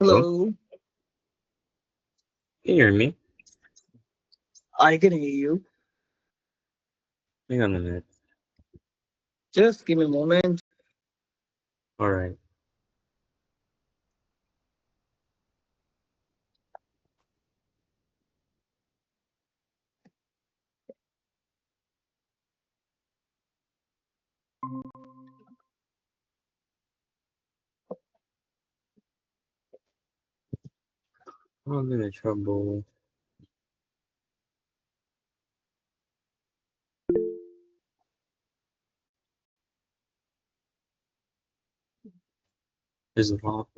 Hello, Hello, can you hear me? I can hear you. Hang on a minute. Just give me a moment. All right. I'm in trouble. There's a lot.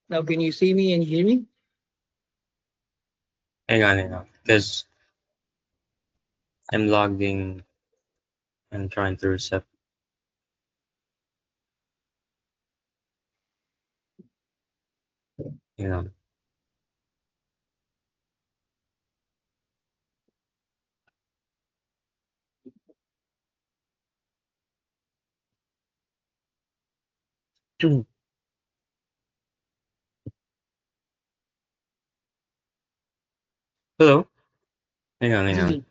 Now, can you see me and hear me? Hang on. Because I'm logged in and trying to reset. Hang on. Hello? Hang on. Mhm.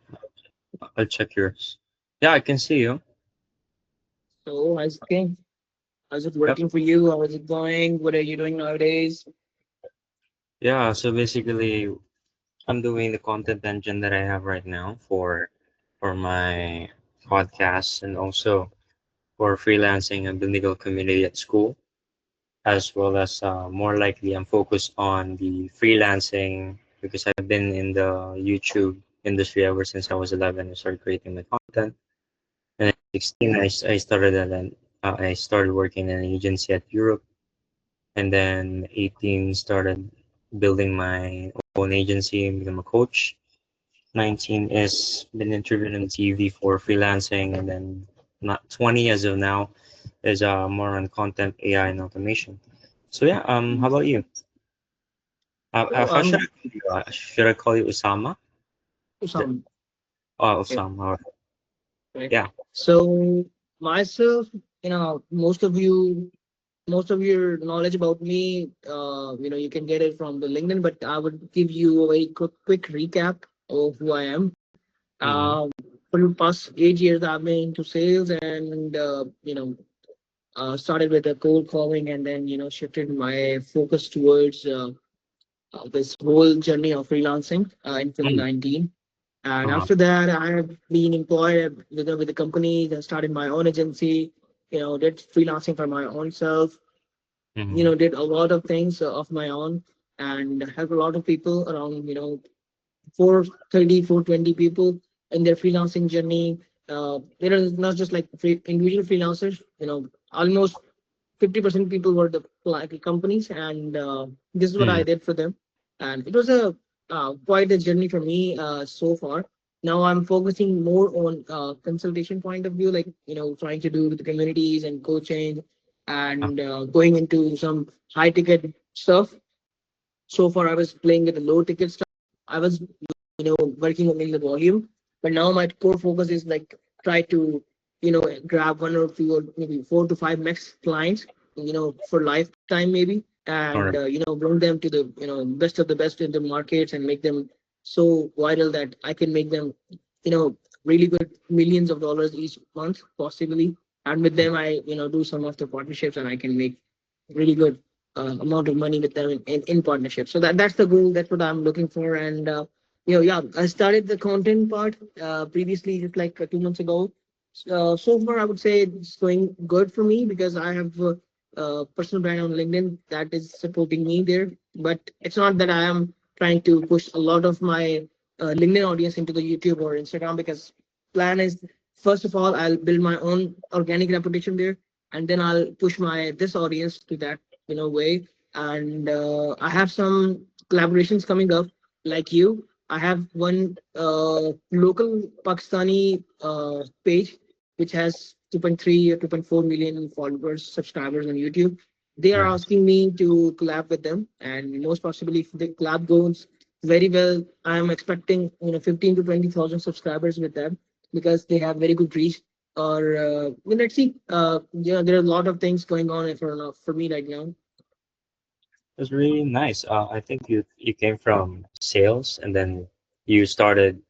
I'll check yours. Yeah, I can see you. So, how's it going? How's it Yep. working for you? How is it going? What are you doing nowadays? Yeah, so basically, I'm doing the content engine that I have right now for my podcast and also for freelancing and the legal community at school, as well as more likely I'm focused on the freelancing because I've been in the YouTube industry ever since I was 11. I started creating my content, and at 16 I started working in an agency at Europe, and then 18 started building my own agency and become a coach. 19 is been interviewed on TV for freelancing, and then not 20 as of now is more on content, AI, and automation. So yeah, how about you? Oh, How should I call you? Should I call you Usama? The, Usama. oh, Okay, Usama. All right. right. Yeah. So, myself, most of your knowledge about me, you can get it from the LinkedIn, but I would give you a very quick recap of who I am. Mm-hmm. Um, for the past 8 years, I've been into sales and, started with a cold calling and then shifted my focus towards this whole journey of freelancing in Mm. 2019. And Uh-huh. after that, I have been employed with the company, then started my own agency, did freelancing for my own self, Mm-hmm. did a lot of things of my own and helped a lot of people around, 430, 420 people in their freelancing journey. There are not just like individual freelancers, almost 50% people were the like companies, and this is what Mm-hmm. I did for them. And it was a quite a journey for me so far. Now I'm focusing more on consultation point of view, like trying to do with the communities and coaching, Uh, and going into some high ticket stuff. So far, I was playing with the low ticket stuff. I was working on in the volume, but now my core focus is like try to grab one or two or maybe 4 to 5 max clients for lifetime maybe, all and right. bring them to the best of the best in the markets and make them so viral that I can make them you know really good millions of dollars each month possibly, and with them I do some of the partnerships and I can make really good amount of money with them in partnership. So that's the goal. That's what I'm looking for. And yeah, I started the content part previously, just like 2 months ago. So far, I would say it's going good for me because I have a personal brand on LinkedIn that is supporting me there. But it's not that I am trying to push a lot of my LinkedIn audience into the YouTube or Instagram, because plan is first of all I'll build my own organic reputation there, and then I'll push my this audience to that way. And I have some collaborations coming up, like you. I have one local Pakistani page which has 2.3 or 2.4 million followers, subscribers on YouTube. they are Nice. asking me to collab with them, and most possibly if the collab goes very well, I'm expecting 15 to 20,000 subscribers with them because they have very good reach. Or well, let's see. There are a lot of things going on for me right now. It's really nice. I think you came from sales and then you started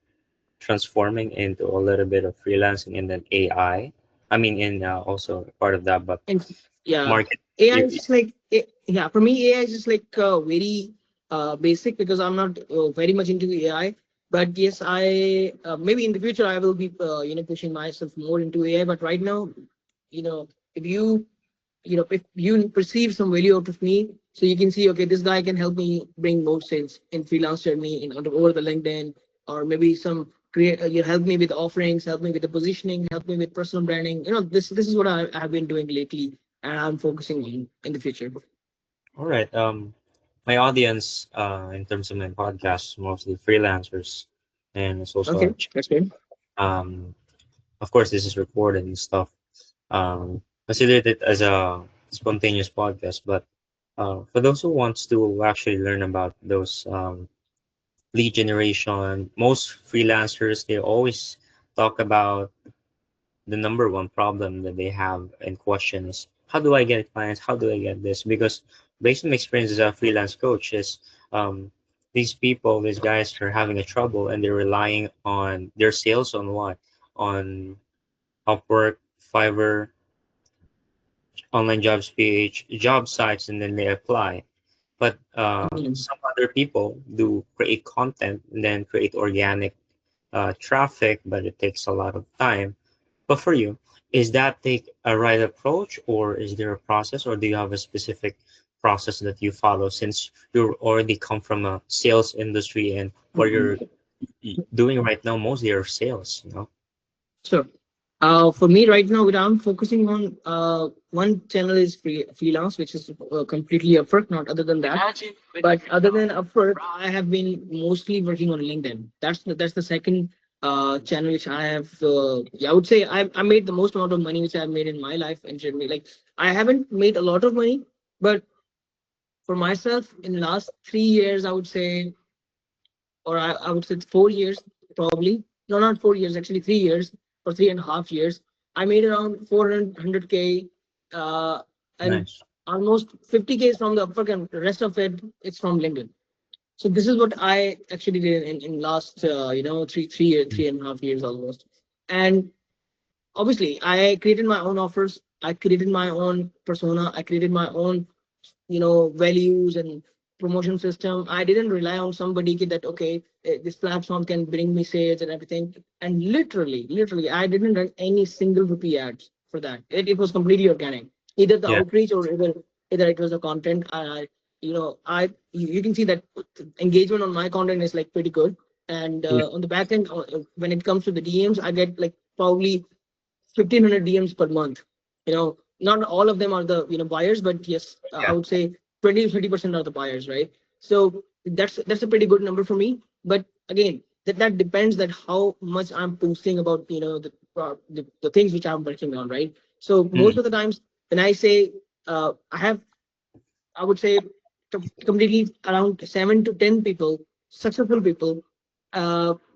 transforming into a little bit of freelancing and then AI. I mean, in also part of that, but And yeah, market. AI is You, just like yeah, for me AI is just like very basic because I'm not very much into AI. But yes, I maybe in the future I will be pushing myself more into AI. But right now, if if you perceive some value out of me, so you can see, okay, this guy can help me bring more sales in freelance journey in over the LinkedIn, or maybe some create you help me with offerings, help me with the positioning, help me with personal branding. This is what I have been doing lately, and I'm focusing on in the future. all right. My audience, in terms of my podcast, is mostly freelancers, and it's also Okay, that's good. um, of course, this is recorded and stuff. Consider it as a spontaneous podcast, but for those who wants to actually learn about those lead generation, most freelancers they always talk about the number one problem that they have in question is how do I get clients? How do I get this? Because based on my experience as a freelance coach, is um, these people, these guys are having a trouble and they're relying on their sales on what? On Upwork, Fiverr, online jobs page, job sites, and then they apply. But Mhm. some other people do create content and then create organic traffic, but it takes a lot of time. But for you, is that take a right approach, or is there a process, or do you have a specific process that you follow since you already come from a sales industry and what you're doing right now mostly are sales, you know? Sure. For me right now, what I'm focusing on, one channel is freelance, which is completely Upwork, not other than that. But other than Upwork, I have been mostly working on LinkedIn. That's the second channel which I have. Yeah, I would say I made the most amount of money which I've made in my life and generally. Like I haven't made a lot of money, but for myself in the last 3 years, I would say, or I would say 4 years probably. No, not 4 years, actually 3 years or 3.5 years. I made around 400K, and Nice. almost 50K is from the Upwork, and the rest of it it's from LinkedIn. So this is what I actually did in last three 3.5 years almost. And obviously, I created my own offers. I created my own persona. I created my own values and promotion system. I didn't rely on somebody that okay, this platform can bring me sales and everything. And literally I didn't run any single rupee ads for that. It was completely organic, either the Yeah. outreach or either it was the content. I you can see that engagement on my content is like pretty good. And Yeah. on the back end, when it comes to the DMs, I get like probably 1,500 DMs per month. Not all of them are the buyers, but yes, I Yeah. would say 20 to 30% are the buyers, right? So that's a pretty good number for me. But again, that depends that how much I'm posting about the things which I'm working on, right? So Mm, most of the times when I say I have, I would say completely around 7 to 10 people, successful people,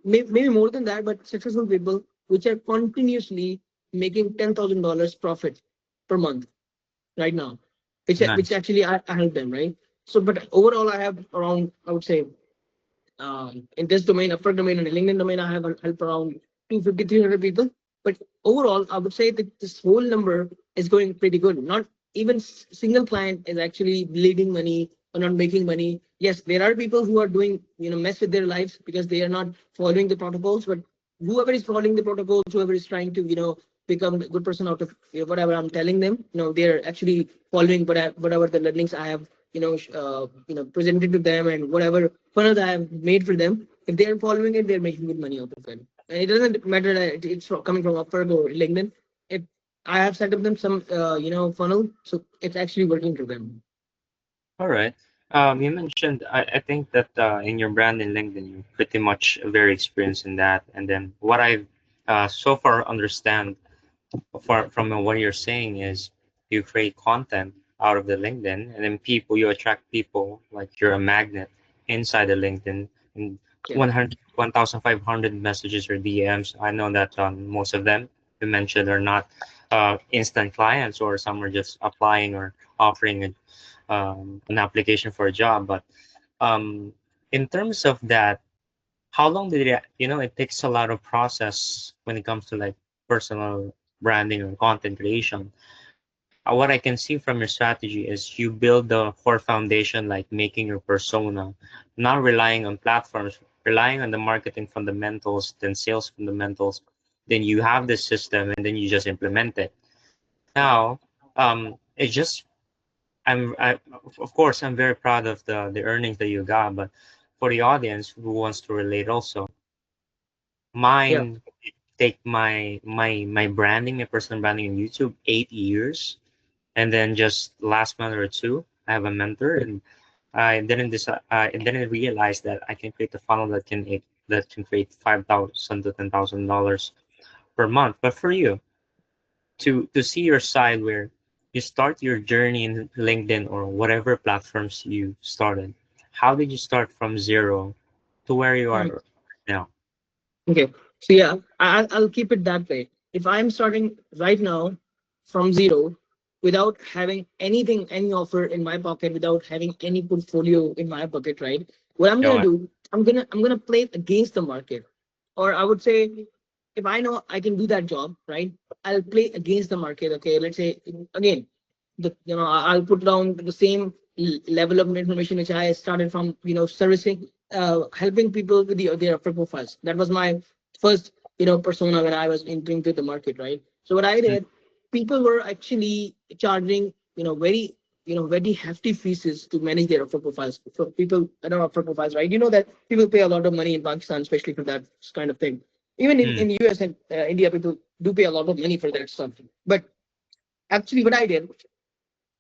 maybe more than that, but successful people which are continuously making $10,000 profit per month right now, which nice. actually I help them, right? So, but overall, I have around, I would say, in this domain, upper domain, and LinkedIn domain, I have helped around 250, 300 people. But overall, I would say that this whole number is going pretty good. Not even single client is actually bleeding money or not making money. Yes, there are people who are doing, mess with their lives because they are not following the protocols. But whoever is following the protocols, whoever is trying to, become a good person out of whatever I'm telling them, they're actually following whatever the learnings I have presented to them, and whatever funnels I have made for them. If they are following it, they're making good money out of it. And it doesn't matter that it's coming from Upwork or LinkedIn. If I have set up them some funnel, so it's actually working for them. All right. You mentioned, I think that in your brand in LinkedIn, you're pretty much very experienced in that. And then what I've so far understand from what you're saying is you create content. out of the LinkedIn, and then people, you attract people like you're a magnet inside the LinkedIn, and Yeah. 100, 1,500 messages or DMs. I know that most of them you mentioned are not instant clients, or some are just applying or offering an application for a job. But um, in terms of that, how long did it, it takes a lot of process when it comes to like personal branding or content creation. What I can see from your strategy is you build the core foundation, like making your persona, not relying on platforms, relying on the marketing fundamentals, then sales fundamentals. Then you have this system, and then you just implement it. Now, it's just of course, I'm very proud of the earnings that you got, but for the audience who wants to relate also, Yeah. mine take my branding, my personal branding on YouTube, 8 years, and then just last month or two, I have a mentor, and I didn't realize that I can create a funnel that can create $5,000 to $10,000 per month. But for you, to see your side where you start your journey in LinkedIn or whatever platforms you started, how did you start from zero to where you Mhm. are now? Okay. So yeah, I'll keep it that way. If I'm starting right now from zero, without having anything, any offer in my pocket, without having any portfolio in my pocket, right? What I'm gonna Go do, I'm gonna play against the market, or I would say, if I know I can do that job, right? I'll play against the market. Okay, let's say again, I'll put down the same level of information which I started from, servicing, helping people with their upper profiles. That was my first, persona when I was entering to the market, right? So what I on. did, people were actually charging, very hefty fees to manage their upper profiles. For people, I don't know, upper profiles, right? You know that people pay a lot of money in Pakistan, especially for that kind of thing. Even Mm, in US and India, people do pay a lot of money for that stuff. But actually, what I did,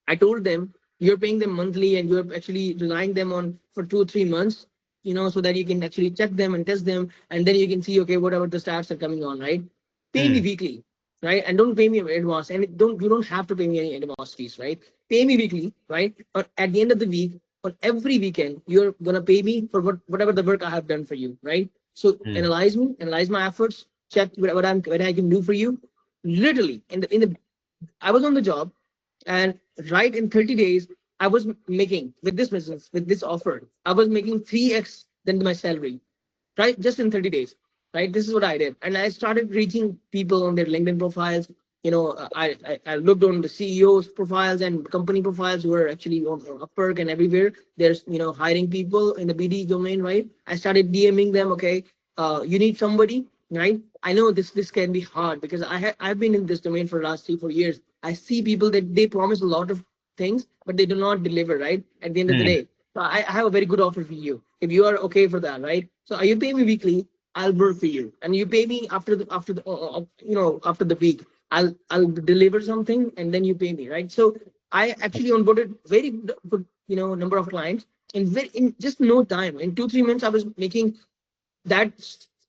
I told them, you're paying them monthly and you're actually relying them on for 2 or 3 months, so that you can actually check them and test them, and then you can see, okay, whatever the stats are coming on, right? Pay me mm, weekly, right? And don't pay me in advance, and you don't have to pay me any advance fees, right? Pay me weekly, right? Or at the end of the week, on every weekend, you're gonna pay me for whatever the work I have done for you, right? So mm, analyze me, analyze my efforts, check what I can do for you. Literally, in the I was on the job, and right in 30 days, I was making with this business, with this offer, I was making 3x than my salary, right? Just in 30 days, right? This is what I did. And I started reaching people on their LinkedIn profiles. I looked on the CEOs profiles and company profiles who are actually on Upwork and everywhere. There's, hiring people in the BD domain, right? I started DMing them, okay, you need somebody, right? I know this can be hard because I've been in this domain for the last 3 4 years. I see people that they promise a lot of things, but they do not deliver, right? At the end of the mm. day. So I have a very good offer for you. If you are okay for that, right? So you pay me weekly, I'll work for you, and you pay me after the week. I'll deliver something, and then you pay me, right? So I actually onboarded very good, number of clients in just no time. In 2 3 months, I was making that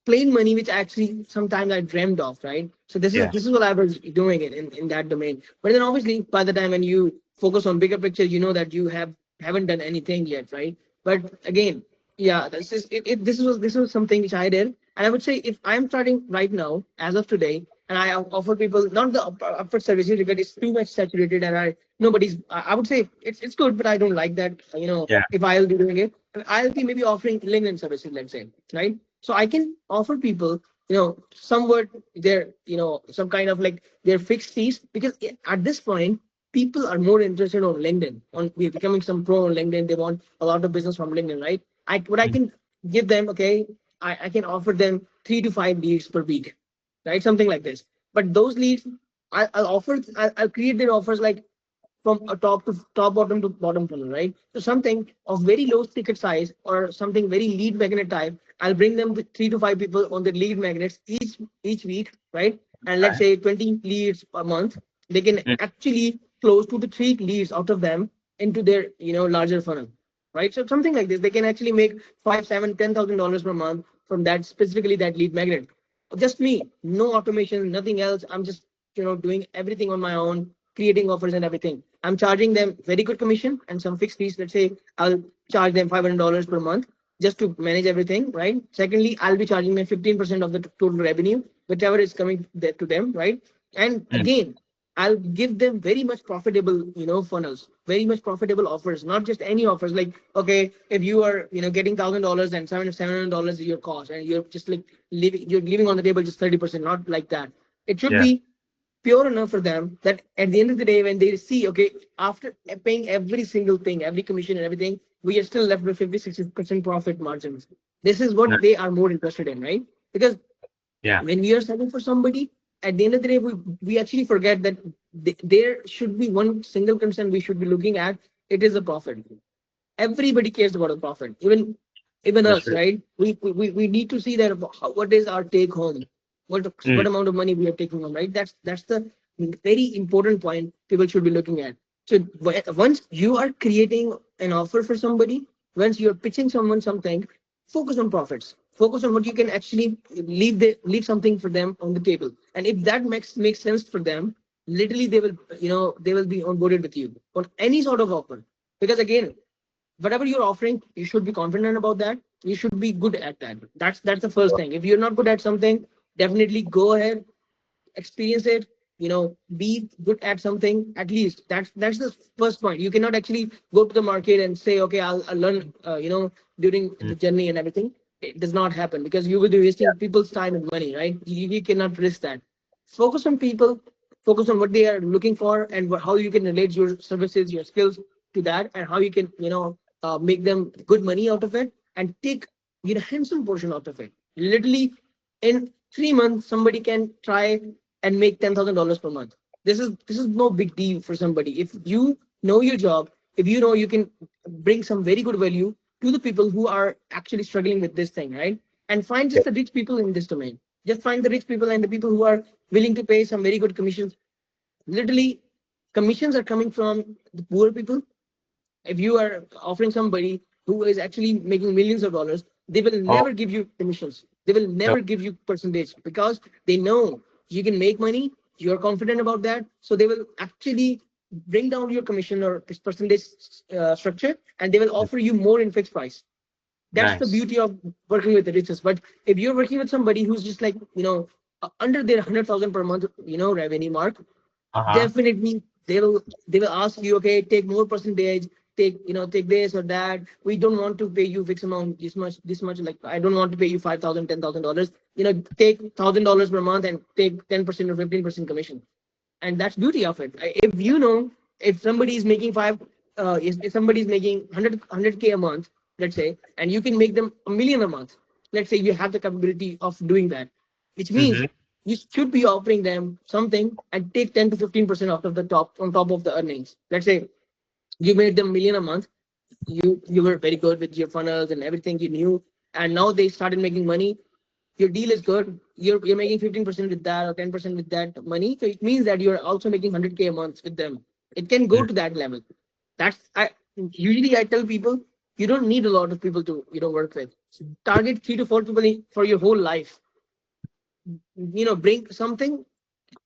plain money which actually sometimes I dreamed of, right? So this is Yeah, this is what I was doing in that domain. But then obviously by the time when you focus on bigger picture, you know that you haven't done anything yet, right? But again, yeah, this was something which I did. And I would say if I'm starting right now, as of today, and I offer people not the upper services because it's too much saturated, and I would say it's good, but I don't like that. yeah, If I'll be doing it, I'll be maybe offering LinkedIn services, let's say, right? So I can offer people, somewhat their, some kind of like their fixed fees, because at this point, people are more interested on LinkedIn, on becoming some pro on LinkedIn. They want a lot of business from LinkedIn, right? I mm, can give them, okay, I can offer them 3 to 5 leads per week, right? Something like this. But those leads, I'll create their offers like from a top bottom to bottom funnel, right? So something of very low ticket size or something very lead magnet type, I'll bring them with 3 to 5 people on the lead magnets each week, right? And let's okay, say 20 leads a month, they can mm, actually close 2 to 3 leads out of them into their, larger funnel, right? So something like this, they can actually make five, seven, $10,000 per month from that, specifically that lead magnet. Just me, no automation, nothing else. I'm just, doing everything on my own, creating offers and everything. I'm charging them very good commission and some fixed fees. Let's say I'll charge them $500 per month just to manage everything, right? Secondly, I'll be charging them 15% of the total revenue, whichever is coming to them, right? And Mm. again, I'll give them very much profitable, funnels, very much profitable offers, not just any offers. Like, okay, if you are, getting $1,000 and $700 is your cost, and you're just like you're leaving on the table just 30%, not like that. It should Yeah. be pure enough for them that at the end of the day, when they see, okay, after paying every single thing, every commission and everything, we are still left with 50, 60% profit margins. This is No. what they are more interested in, right? Because Yeah. when we are selling for somebody, at the end of the day, we actually forget that there should be one single concern we should be looking at. It is a profit. Everybody cares about a profit, even That's us, true. right? We need to see that what is our take home, what Mm. amount of money we are taking home, right? That's the very important point people should be looking at. So once you are creating an offer for somebody, once you're pitching someone something, focus on profits, focus on what you can actually leave something for them on the table. And if that makes sense for them, literally they will be onboarded with you on any sort of offer. Because again, whatever you're offering, you should be confident about that. You should be good at that. That's the first thing. If you're not good at something, definitely go ahead, experience it. Be good at something at least. That's the first point. You cannot actually go to the market and say, okay, I'll learn. During Mm. the journey and everything, it does not happen because you will be Yeah. wasting people's time and money, right? You cannot risk that. Focus on people. Focus on what they are looking for and how you can relate your services, your skills to that, and how you can make them good money out of it and take handsome portion out of it. Literally, in 3 months, somebody can try and make $10,000 per month. This is no big deal for somebody. If you know your job, if you know you can bring some very good value to the people who are actually struggling with this thing, right? And find Yeah. just the rich people in this domain. Just find the rich people and the people who are willing to pay some very good commissions. Literally, commissions are coming from the poor people. If you are offering somebody who is actually making millions of dollars, they will Oh. never give you commissions. They will No. never give you percentage because they know you can make money. You're confident about that. So they will actually bring down your commission or percentage structure, and they will Mm. offer you more in fixed price. That's the Nice. beauty of working with the richest. But if you're working with somebody who's just like, under their 100,000 per month, revenue mark, Uh-huh. definitely they will ask you, okay, take more percentage, take this or that. We don't want to pay you fixed amount this much. Like, I don't want to pay you 5,000, $10,000. Take $1,000 per month and take 10% or 15% commission. And that's beauty of it. If if somebody is making if somebody is making 100K a month, let's say, and you can make them 1 million a month, let's say you have the capability of doing that, which means Mm-hmm. you should be offering them something and take 10 to 15% out of the top on top of the earnings. Let's say you made them 1 million a month. You were very good with your funnels and everything you knew, and now they started making money. Your deal is good. You're making 15% with that or 10% with that money. So it means that you're also making 100K a month with them. It can go Mm. to that level. That's I usually I tell people you don't need a lot of people to work with. Target 3 to 4 people for your whole life. Bring something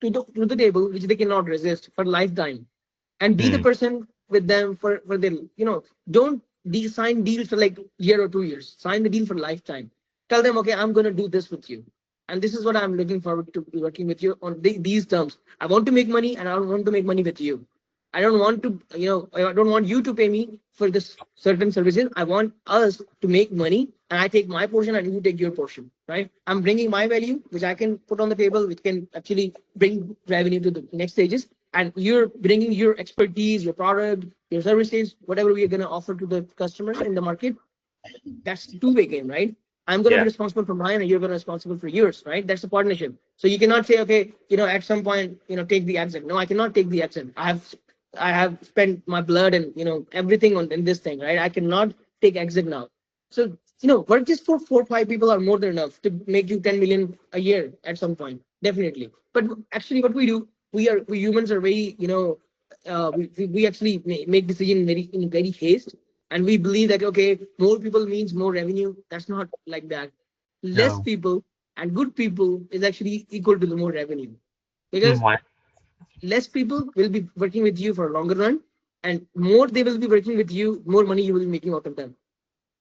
to the table which they cannot resist for lifetime, and be the Mm. person with them for the don't sign deals for like year or 2 years. Sign the deal for lifetime. Tell them, okay, I'm going to do this with you, and this is what I'm looking forward to be working with you on these terms. I want to make money, and I want to make money with you. I don't want to, I don't want you to pay me for this certain services. I want us to make money, and I take my portion and you take your portion, right? I'm bringing my value, which I can put on the table, which can actually bring revenue to the next stages. And you're bringing your expertise, your product, your services, whatever we are going to offer to the customers in the market. That's two-way game, right? I'm going to be Yeah. responsible for mine and you're going to be responsible for yours, right? That's a partnership. So you cannot say, okay, at some point, take the exit. No, I cannot take the exit. I have spent my blood and everything on in this thing, right? I cannot take exit now. So work just for 4 or 5 people are more than enough to make you 10 million a year at some point, definitely. But actually, what we do, we humans are very, we actually make decision in very haste, and we believe that, okay, more people means more revenue. That's not like that. Less No. people and good people is actually equal to the more revenue, Mm. because Why? less people will be working with you for a longer run, And more they will be working with you, more money you will be making out of them,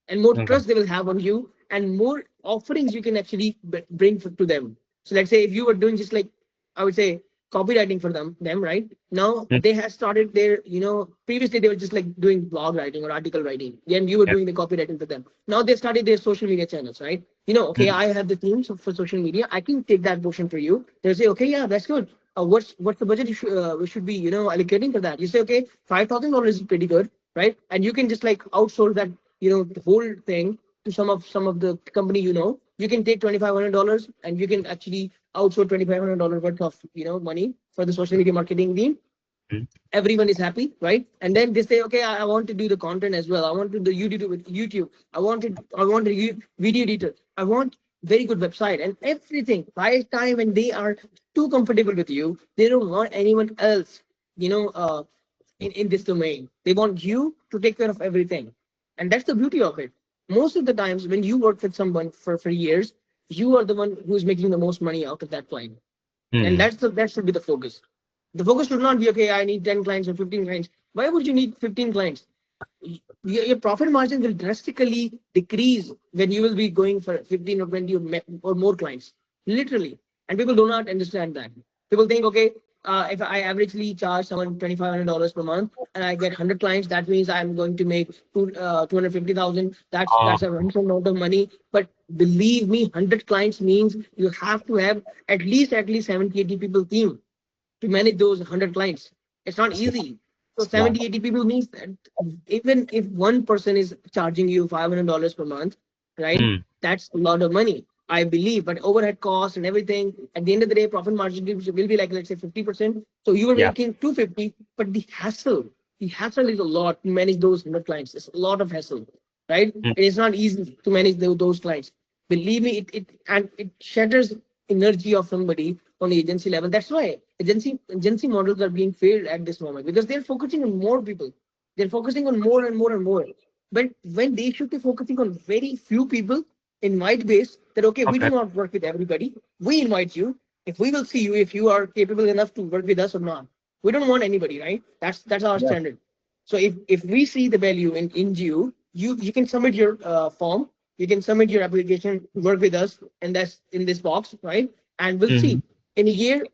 and more Okay. trust they will have on you, and more offerings you can actually bring to them. So let's say if you were doing just like, I would say, copywriting for them right now, Mm, they have started their, previously they were just like doing blog writing or article writing, and you were yeah. doing the copywriting for them. Now they started their social media channels, right? Okay, Mm, I have the team for social media, I can take that portion for you. They'll say, okay, yeah, that's good. What's the budget we should be allocating for that? You say, okay, $5,000 is pretty good, right? And you can just like outsource that, the whole thing to some of the company. You can take $2,500 and you can actually outsource $2,500 worth of money for the social media marketing team. mm, Everyone is happy, right? And then they say, okay, I want to do the content as well. I want to do YouTube with YouTube. I want a video editor. I want very good website and everything. By the time when they are too comfortable with you, they don't want anyone else, you know, uh, in this domain. They want you to take care of everything. And that's the beauty of it. Most of the times when you work with someone for years, you are the one who's making the most money out of that client. And mm. that should be the focus. The focus should not be, okay, I need 10 clients or 15 clients. Why would you need 15 clients? Your profit margin will drastically decrease when you will be going for 15 or 20 or more clients, literally. And people do not understand that. People think, okay, if I averagely charge someone $2,500 per month and I get 100 clients, that means I'm going to make 250,000. That's a Um, handsome amount of money. But believe me, 100 clients means you have to have at least 70, 80 people team to manage those 100 clients. It's not it's a lot. easy. So It's a lot. 70, 80 people means that even if one person is charging you $500 per month, right? Mm, That's a lot of money, I believe. But overhead costs and everything, at the end of the day, profit margin will be like, let's say 50%. So you were yeah. making 250, but the hassle is a lot to manage those 100 clients. It's a lot of hassle, right? Mm, It is not easy to manage those clients. Believe me, it shatters energy of somebody on the agency level. That's why agency models are being failed at this moment, because they're focusing on more people. They're focusing on more and more and more. But when they should be focusing on very few people, invite base that, okay, we do okay. not work with everybody. We invite you. If we will see you, if you are capable enough to work with us or not. We don't want anybody, right? That's our Yeah. standard. So if we see the value in you, you can submit your form, you can submit your application to work with us, and that's in this box, right? And we'll Mm, see in a year,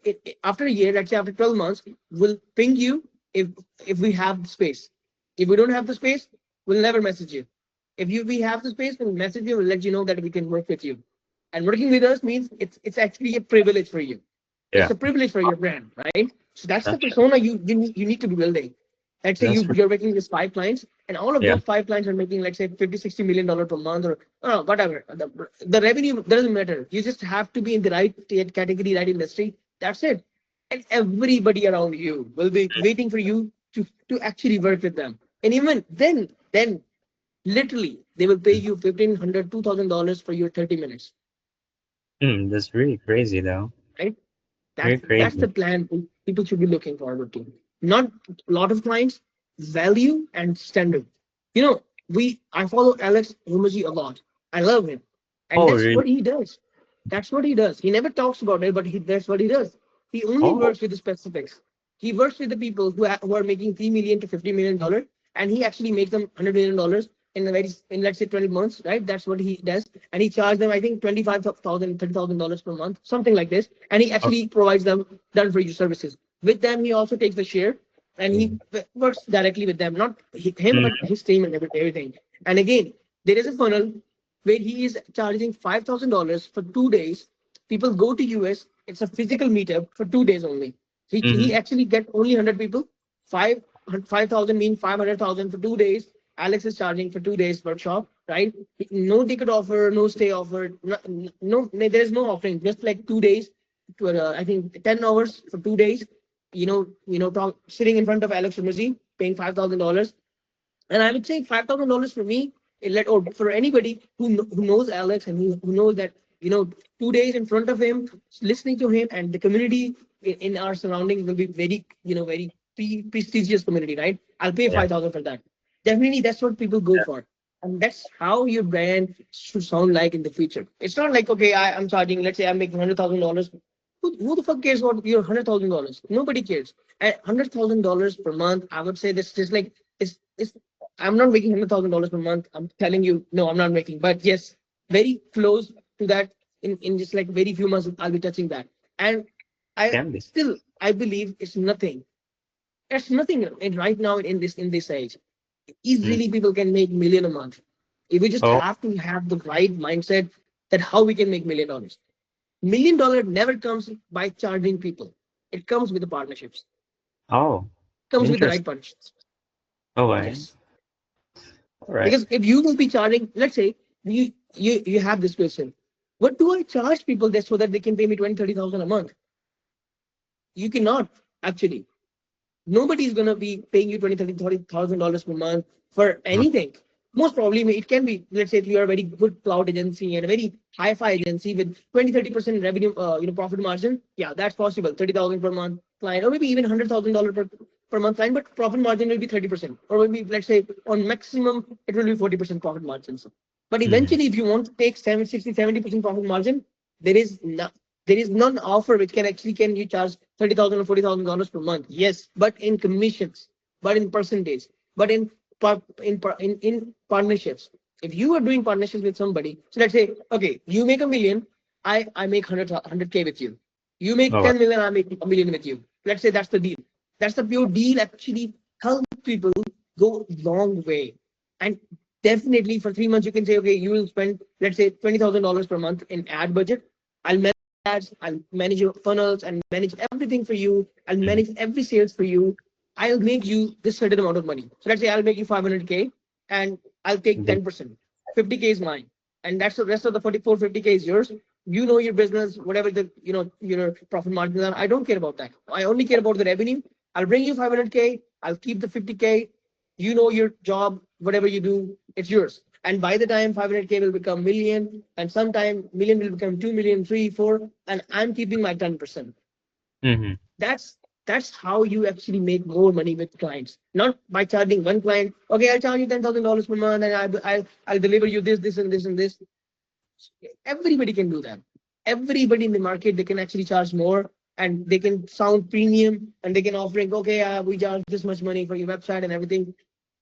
after a year, let's say after 12 months, we'll ping you if we have the space. If we don't have the space, we'll never message you. If we have the space, we'll message you, we'll let you know that we can work with you. And working with us means it's actually a privilege for you. It's yeah. a privilege for your brand, right? So that's the That's it. persona you need to be building. Let's say That's right. you're working with 5 clients, and all of Yeah. those 5 clients are making, let's say, 50, $60 million per month, or whatever. The revenue doesn't matter. You just have to be in the right category, right industry. That's it. And everybody around you will be waiting for you to actually work with them. And even then literally they will pay Mm, you 1,500, $2,000 for your 30 minutes, that's really crazy, though. right? Very That's the crazy. plan people should be looking forward to. Not a lot of clients, value and standard. You know, I follow Alex Hormozi a lot. I love him, and Oh, that's really? what he does. That's what he does. He never talks about it, but that's what he does. He only Oh, works with the specifics. He works with the people who are making $3 million to $50 million, and he actually makes them $100 million in let's say 12 months, right? That's what he does, and he charges them, I think, 25,000, $30,000 per month, something like this, and he okay. actually provides them done for you services. With them, he also takes the share, and he works directly with them, not him, but Mm, his team and everything. And again, there is a funnel where he is charging $5,000 for 2 days. People go to US. It's a physical meetup for 2 days only. He mm, actually get only 100 people. Five 5,000 means 500,000 for 2 days. Alex is charging for 2 days workshop, right? No ticket offer, no stay offer, there is no offering. Just like 2 days, to I think 10 hours for 2 days. Sitting in front of Alex Hormozi, paying $5,000. And I would say $5,000 for me, or for anybody who knows Alex, and who knows that, 2 days in front of him, listening to him, and the community in our surroundings will be very, very prestigious community, right? I'll pay yeah. 5,000 for that. Definitely, that's what people go Yeah. for. And that's how your brand should sound like in the future. It's not like, okay, I'm charging, let's say I'm making $100,000. Who the fuck cares about your $100,000? Nobody cares. At $100,000 per month, I would say this is like it's I'm not making $100,000 per month. I'm telling you, no, I'm not making. But yes, very close to that. In just like very few months, I'll be touching that. And I Can be. still I believe it's nothing. It's nothing right now in this age. Mm. Easily people can make million a month. If we just Oh, have to have the right mindset that how we can make $1 million. $1 million never comes by charging people. It comes with the partnerships. oh, Comes with the right interesting. partnerships. Okay. Yes. All right. Because if you will be charging, let's say you have this question. What do I charge people that so that they can pay me 20, 30,000 a month? You cannot actually. Nobody is gonna be paying you 20, 30, $30,000 per month for Mm. anything. Most probably it can be, let's say if you are a very good cloud agency and a very hi-fi agency with 20, 30% revenue profit margin, yeah, that's possible. 30,000 per month client, or maybe even $100,000 per month client, but profit margin will be 30%. Or maybe let's say on maximum it will be 40% profit margins. But Mm. eventually if you want to take 7, 60, 70% profit margin, there is no, there is none offer which can you charge 30,000 or $40,000 per month. Yes, but in commissions, but in percentage, but in partnerships. If you are doing partnerships with somebody, so let's say, okay, you make a million, I make 100K with you. You make All right. 10 million, I make a million with you. Let's say that's the deal. That's the pure deal. Actually, help people go long way. And definitely for 3 months, you can say, okay, you will spend, let's say, $20,000 per month in ad budget. I'll manage ads, I'll manage your funnels and manage everything for you. I'll Mm. manage every sales for you. I'll make you this certain amount of money. So let's say I'll make you 500K and I'll take Then, 10%. 50K is mine. And that's the rest of the 44, 50K is yours. You know your business, whatever the your profit margins are. I don't care about that. I only care about the revenue. I'll bring you 500K. I'll keep the 50K. You know your job, whatever you do, it's yours. And by the time 500K will become million, and sometime million will become 2 million, 3, 4, and I'm keeping my 10%. mm-hmm. That's how you actually make more money with clients, not by charging one client. Okay, I'll charge you $10,000 per month, and I'll deliver you this, this, and this, and this. Everybody can do that. Everybody in the market, they can actually charge more, and they can sound premium, and they can offering, okay, we charge this much money for your website and everything.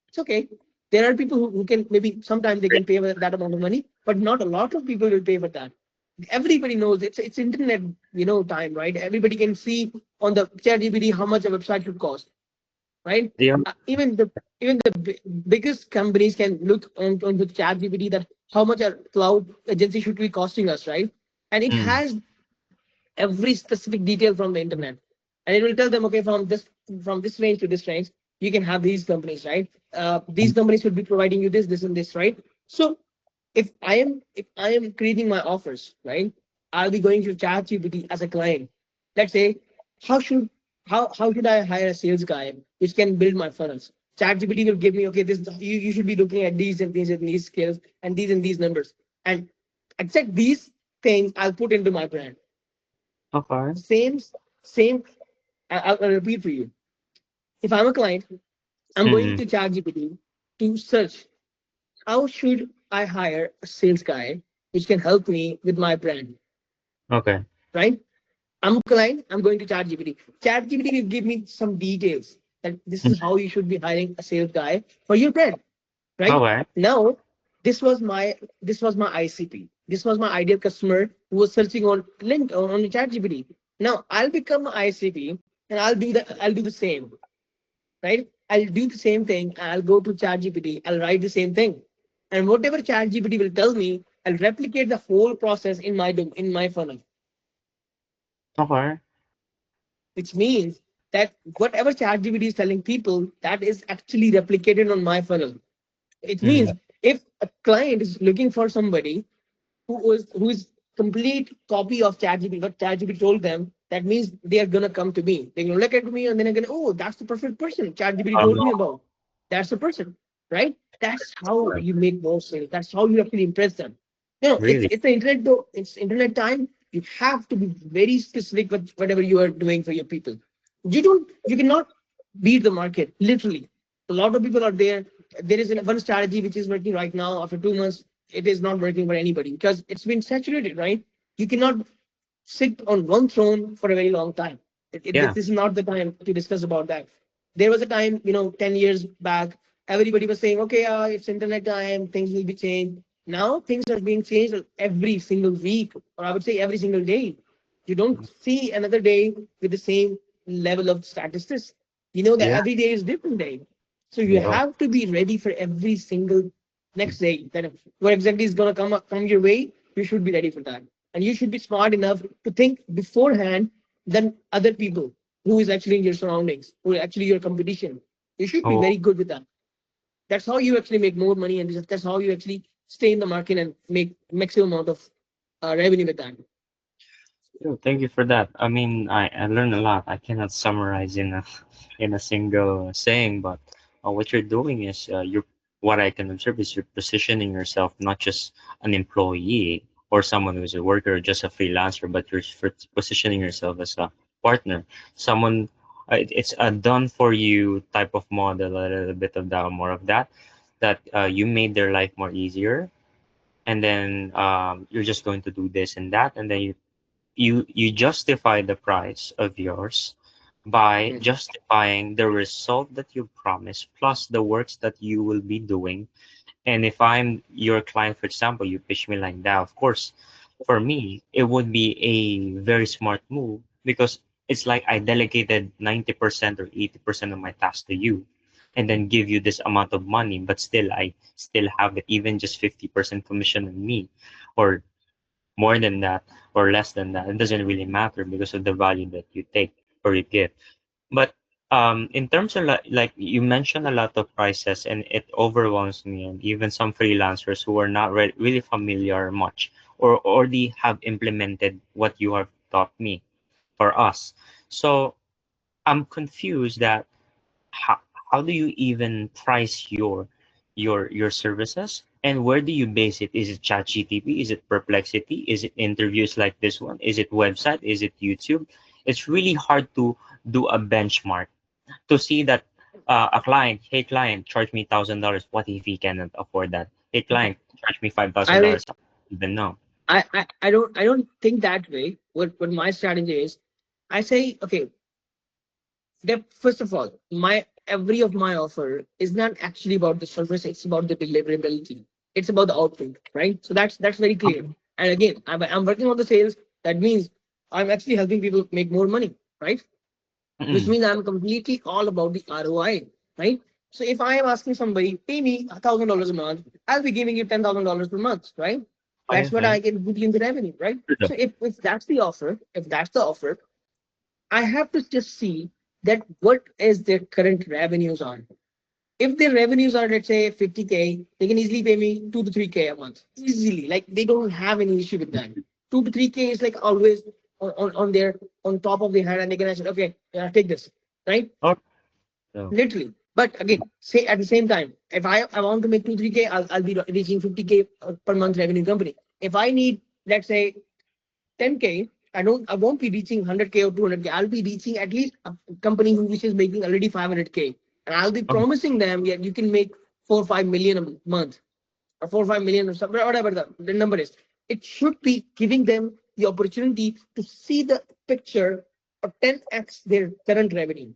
It's okay. There are people who can maybe sometimes they can pay for that amount of money, but not a lot of people will pay for that. Everybody knows it's internet, time, right? Everybody can see on the ChatGPT how much a website should cost, right? The Even the biggest companies can look on the ChatGPT that how much a cloud agency should be costing us, right? And it mm. has every specific detail from the internet, and it will tell them, okay, from this range to this range you can have these companies, right? These companies will be providing you this and this, right? So if I am creating my offers, right, I'll be going to ChatGPT as a client. Let's say, how should how should I hire a sales guy which can build my funnels? ChatGPT will give me, okay, this you should be looking at these and these and these skills and these numbers, and exact these things I'll put into my brand. Okay. Same, same. I'll repeat for you. If I'm a client, I'm going Mm-mm. to ChatGPT to search how should I hire a sales guy which can help me with my brand, Okay. right? I'm a client, I'm going to ChatGPT. ChatGPT will give me some details that this Mm. is how you should be hiring a sales guy for your brand, right? Okay. Now, this was my ICP. This was my ideal customer who was searching on link on ChatGPT. Now I'll become an ICP and I'll do the same, right? I'll do the same thing. I'll go to ChatGPT. I'll write the same thing, and whatever ChatGPT will tell me, I'll replicate the whole process in my funnel, Okay. which means that whatever ChatGPT is telling people, that is actually replicated on my funnel. It Mm. means if a client is looking for somebody who is complete copy of ChatGPT, what ChatGPT told them, that means they are gonna come to me. They're gonna look at me and then they're gonna, oh, that's the perfect person ChatGPT told me Oh, about. That's the person, right? That's how you make more sales. That's how you actually impress them. It's really? it's the internet though. It's internet time. You have to be very specific with whatever you are doing for your people. You cannot beat the market. Literally, a lot of people are there. There is one strategy which is working right now. After 2 months, it is not working for anybody because it's been saturated, right? You cannot sit on one throne for a very long time. Yeah. This is not the time to discuss about that. There was a time, 10 years back, everybody was saying, okay, it's internet time, things will be changed. Now things are being changed every single week, or I would say every single day. You don't see another day with the same level of statistics. You know that Yeah. every day is different day. So you Yeah. have to be ready for every single next day. That what exactly is gonna come your way, you should be ready for that. And you should be smart enough to think beforehand than other people who is actually in your surroundings, who are actually your competition. You should be Oh, very good with that. That's how you actually make more money, and that's how you actually stay in the market and make maximum amount of revenue with that. yeah, thank you for that. I mean, I learned a lot. I cannot summarize in a in a single saying, but what you're doing is you're what I can observe is you're positioning yourself not just an employee or someone who's a worker or just a freelancer, but you're positioning yourself as a partner, someone. It's a done for you type of model, a little bit of that, more of that, that you made their life more easier, and then you're just going to do this and that, and then you justify the price of yours by Mhm. justifying the result that you promise plus the works that you will be doing. And if I'm your client, for example, you pitch me like that, of course, for me it would be a very smart move because it's like I delegated 90% or 80% of my task to you and then give you this amount of money, but still I still have it even just 50% commission on me, or more than that or less than that. It doesn't really matter because of the value that you take or you give. But in terms of like you mentioned a lot of prices, and it overwhelms me, and even some freelancers who are not really familiar much or already have implemented what you have taught me for us. So I'm confused that how how do you even price your services, and where do you base it? Is it ChatGTP? Is it Perplexity? Is it interviews like this one? Is it website? Is it YouTube? It's really hard to do a benchmark to see that a client, hey client, charge me $1,000. What if he cannot afford that? Hey client, charge me five I thousand mean, dollars. Even know. I don't think that way. What my strategy is, I say, okay, first of all, my every of my offer is not actually about the service, it's about the deliverability, it's about the output, right? So that's very clear. And again, I'm working on the sales. That means I'm actually helping people make more money, right? Which Mm-mm. means I'm completely all about the ROI, right? So if I am asking somebody, pay me $1,000 a month, I'll be giving you $10,000 per month, right? Okay, That's what okay. I can put you in the revenue, right? So if that's the offer, if that's the offer, I have to just see that what is their current revenues on. If their revenues are, let's say, 50K, they can easily pay me 2 to 3K a month. Easily. Like they don't have any issue with that. 2 to 3K is like always on their on top of their head, and they can actually, okay, yeah, take this. Right? Oh, so, Literally. But again, say at the same time, if I want to make 2 3K, I'll be reaching 50K per month revenue company. If I need, let's say, 10K, I won't be reaching 100K or 200K. I'll be reaching at least a company which is making already 500K. And I'll be oh, promising them, yeah, you can make 4 or 5 million a month, or 4 or 5 million or something, whatever the number is. It should be giving them the opportunity to see the picture of 10x their current revenue.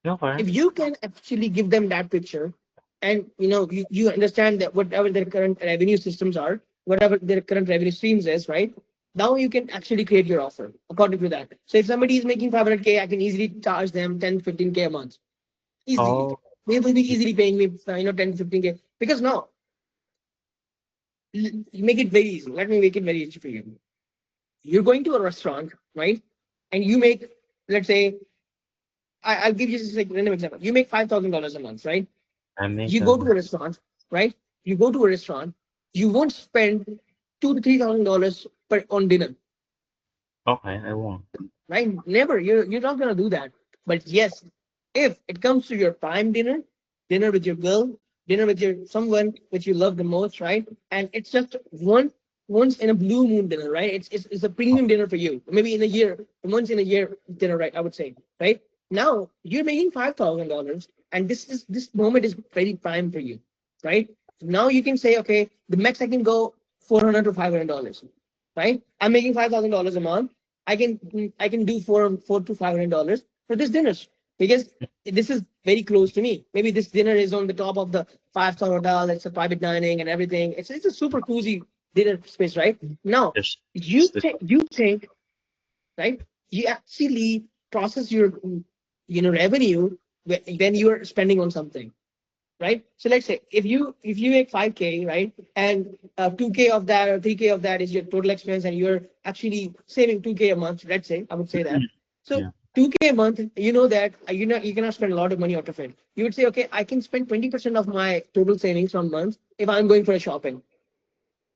okay. If you can actually give them that picture, and you understand that whatever their current revenue systems are, whatever their current revenue streams is, right? Now you can actually create your offer according to that. So if somebody is making 500K, I can easily charge them 10 15K a month, easily. Oh, They will be easily paying me 10 15K, because now you make it very easy. Let me make it very easy for you. You're going to a restaurant, right? And you make, let's say, I'll give you just like random example. You make $5,000 a month, right? I make You go to a restaurant, right? You go to a restaurant, you won't spend $2 to $3,000 per on dinner, okay, I won't. right? Never. You're not gonna do that. But yes, if it comes to your prime dinner, dinner with your girl, dinner with your someone which you love the most, right? And it's just once in a blue moon dinner, right? It's a premium dinner for you. Maybe in a year, once in a year dinner, right? I would say, right? Now you're making $5,000, and this moment is very prime for you, right? Now you can say, okay, the max I can go $400 to $500, right? I'm making $5,000 a month. I can do four to $500 for this dinner because this is very close to me. Maybe this dinner is on the top of the five-star hotel. It's a private dining and everything. It's a super cozy dinner space, right? Now Yes. you think right? You actually process your revenue when you're spending on something, right? So let's say if you make 5K, right, and 2K of that or 3K of that is your total expense, and you're actually saving 2K a month. Let's say I would say that. So Yeah. 2K a month, you know that you cannot spend a lot of money out of it. You would say, okay, I can spend 20% of my total savings on month if I'm going for a shopping.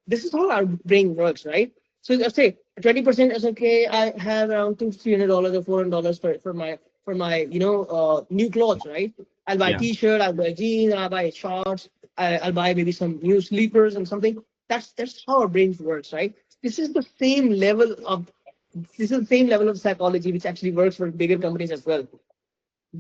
This is how our brain works, right? So let's say 20% is okay. I have around $200 to $300 or $400 for my new clothes, right? I'll buy Yeah. t-shirt, I'll buy jeans, I'll buy shorts, I'll buy maybe some new sleepers and something. That's how our brains works, right? This is the same level of this is the same level of psychology which actually works for bigger companies as well.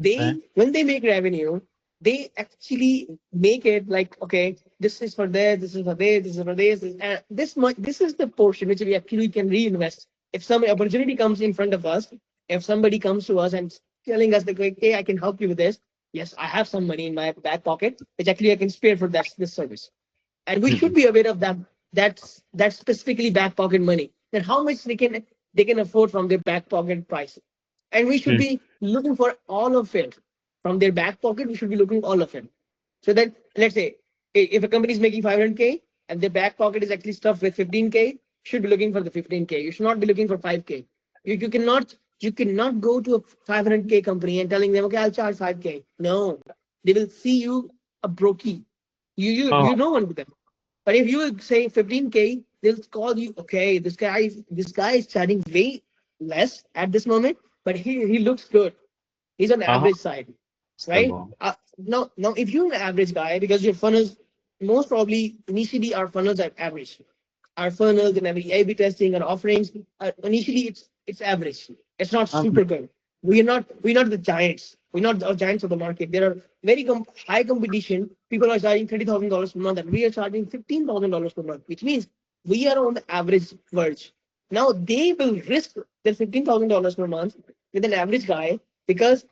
Okay. When they make revenue, they actually make it like, okay, this is for this, this is for this, this is for this, and this much. This is the portion which we actually can reinvest. If some opportunity comes in front of us, if somebody comes to us and telling us that, hey, I can help you with this, yes, I have some money in my back pocket which actually I can spare for this service, and we should Mm-mm. be aware of that. That's specifically back pocket money. That how much they can afford from their back pocket price, and we should Mm. be looking for all of it from their back pocket. We should be looking all of it. So that let's say if a company is making 500K and their back pocket is actually stuffed with 15K, should be looking for the 15K. You should not be looking for 5K. You cannot go to a 500K company and telling them, okay, I'll charge 5K. No, they will see you a brokey. You Oh, don't want to them. But if you say 15K, they'll call you, okay, this guy is charging way less at this moment, but he looks good. He's on the uh-huh. average side, right? Stable. Now, if you're an average guy, because your funnels, most probably initially our funnels are average. Our funnels and every A/B testing and offerings, initially it's average. It's not Okay. super good. We're not the giants. We're not the giants of the market. There are very high competition. People are charging $30,000 per month, and we are charging $15,000 per month, which means we are on the average verge. Now they will risk their $15,000 per month with an average guy because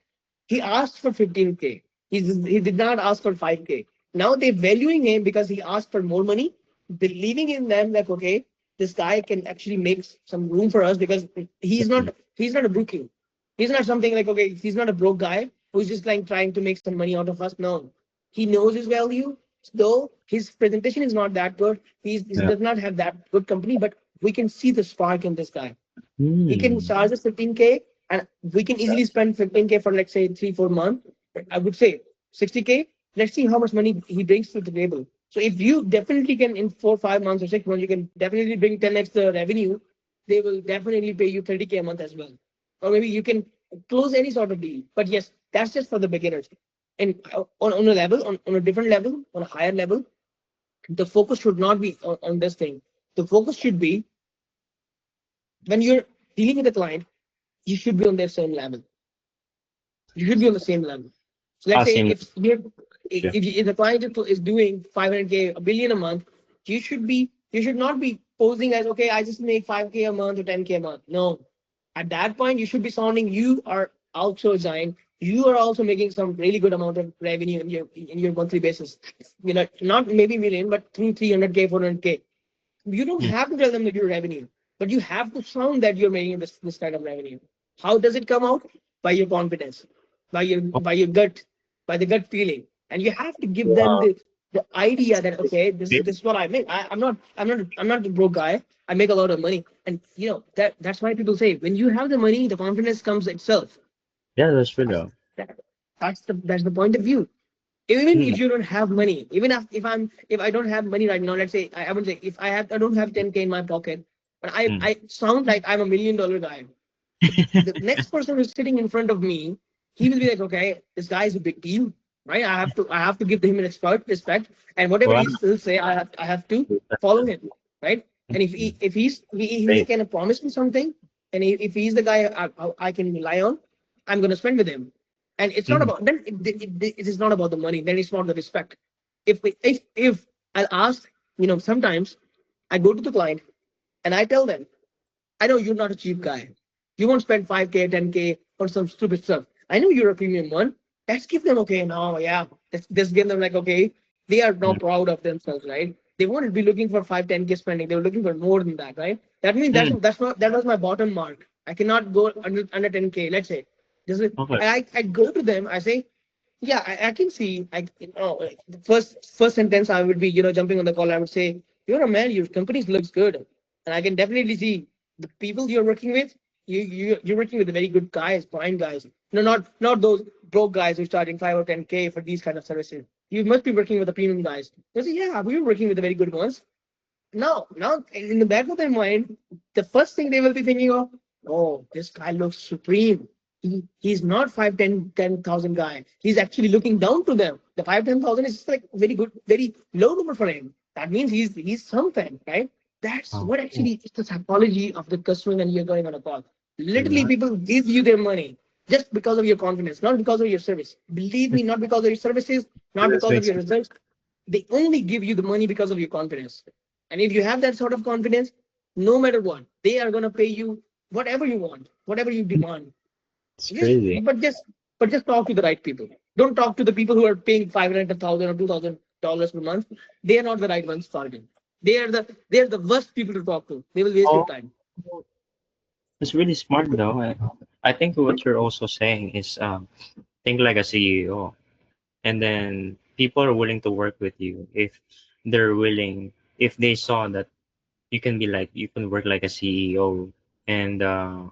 he asked for 15K. He did not ask for 5K. Now they're valuing him because he asked for more money, believing in them like, okay, this guy can actually make some room for us because he's not a brookie. He's not something like, okay, he's not a broke guy who's just like trying to make some money out of us. No, he knows his value. Though his presentation is not that good, he Yeah. does not have that good company, but we can see the spark in this guy. He can Hmm. charge us 15K, and we can easily spend 15K for, let's say, 3 4 months. I would say 60K. Let's see how much money he brings to the table. So if you definitely can in 4 5 months or 6 months, you can definitely bring 10x the revenue. They will definitely pay you 30K a month as well. Or maybe you can close any sort of deal. But yes, that's just for the beginners. And on a level, on a different level, on a higher level, the focus should not be on this thing. The focus should be when you're dealing with a client, you should be on their same level. You should be on the same level. So let's Ah, say same. Yeah. if the client is doing 500K, a billion a month, you should not be posing as, okay, I just make 5K a month or 10K a month. No, at that point you should be sounding you are also a giant. You are also making some really good amount of revenue in your monthly basis. Not maybe million, but 300K, 400K. You don't Mm. have to tell them that your revenue, but you have to sound that you're making this kind of revenue. How does it come out? By your confidence, by your Oh, by your gut, by the gut feeling, and you have to give them wow. the idea that, okay, this is what I make. I'm not a broke guy. I make a lot of money, and that's why people say when you have the money, the confidence comes itself. Yeah, that's true That's though. that's the point of view. Even Hmm. if you don't have money, even if I don't have money right now, let's say I would say if I don't have 10K in my pocket, but I Hmm. I sound like I'm $1 million guy. The next person who's sitting in front of me, he will be like, okay, this guy is a big deal, right? I have to give him an respect, and whatever Wow. he still say, I have to follow him, right? And if Hmm. he Great. can promise me something, and if he's the guy I can rely on, I'm gonna spend with him. And it's not Hmm. about then it is not about the money. Then it's not the respect. If I'll ask, sometimes I go to the client and I tell them, I know you're not a cheap guy. You won't spend 5K, 10K for some stupid stuff. I know you're a premium one. Let's give them okay now. Yeah. Let's give them like okay. They are now Mm, proud of themselves, right? They won't be looking for 5, 10K spending. They were looking for more than that, right? That means mm, that's not that was my bottom mark. I cannot go under 10K. Let's say. This is, okay. I go to them. I say, yeah, I can see. Like, the first sentence I would be, jumping on the call. I would say, you're a man. Your company looks good, and I can definitely see the people you're working with. You're working with very good guys, fine guys. No, not those broke guys who's charging 5 or 10K for these kind of services. You must be working with the premium guys. I say, yeah, we're working with the very good ones. Now, in the back of their mind, the first thing they will be thinking of, oh, this guy looks supreme. He's not 5, 10, 10,000 guy. He's actually looking down to them. The 5, 10,000 is just like very good, very low number for him. That means he's something, right? That's Oh, what oh, actually is the psychology of the customer when you're going on a call. Literally, right. people give you their money just because of your confidence, not because of your service. Believe me, not because of your services, not That because of makes your results. They only give you the money because of your confidence. And if you have that sort of confidence, no matter what, they are gonna pay you whatever you want, whatever you demand. it's Just crazy. but just talk to the right people. Don't talk to the people who are paying 500, 1,000 or $2,000 per month. They are not the right ones for you. They are the worst people to talk to. They will waste your Oh, time. it's really smart though. I think what you're also saying is think like a CEO, and then people are willing to work with you if they're willing, if they saw that you can work like a CEO, and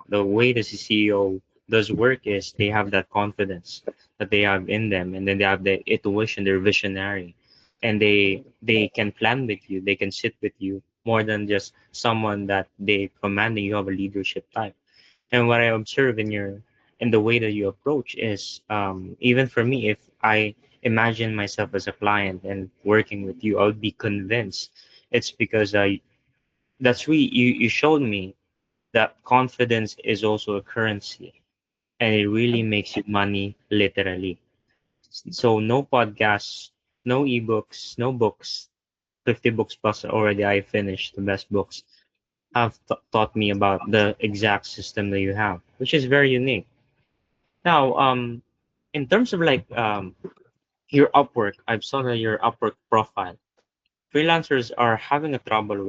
the way the CEO does work is they have that confidence that they have in them, and then they have the intuition, they're visionary, and they can plan with you, they can sit with you more than just someone that they commanding. You have a leadership type. And what I observe in your in the way that you approach is even for me, if I imagine myself as a client and working with you, I would be convinced it's because that's really you showed me that confidence is also a currency, and it really makes you money literally. So no podcasts, no ebooks, no books. 50 books plus already I finished the best books have taught me about the exact system that you have, which is very unique. Now, in terms of like your Upwork, I've saw that your Upwork profile. Freelancers are having a trouble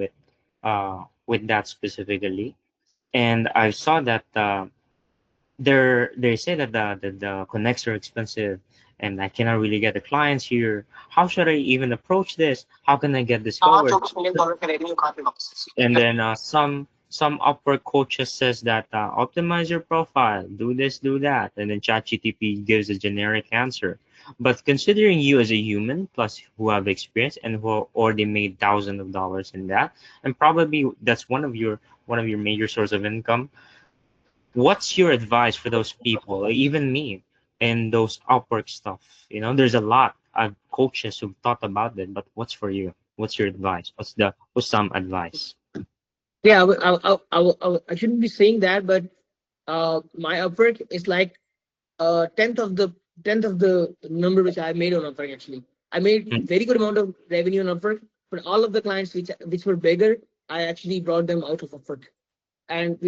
with that specifically, and I saw that they say that the connects are expensive, and I cannot really get the clients here. How should I even approach this? How can I get discovered? And then some Upwork coaches says that optimize your profile, do this, do that, and then ChatGTP gives a generic answer. But considering you as a human, plus who have experience and who already made thousands of dollars in that, and probably that's one of your major source of income. What's your advice for those people, like even me, and those Upwork stuff? There's a lot of coaches who've thought about it, but what's for you? What's your advice? What's some advice? Yeah, I shouldn't be saying that, but my Upwork is like tenth of the number which I made on Upwork actually. I made Mm, very good amount of revenue on Upwork, but all of the clients which were bigger, I actually brought them out of Upwork. And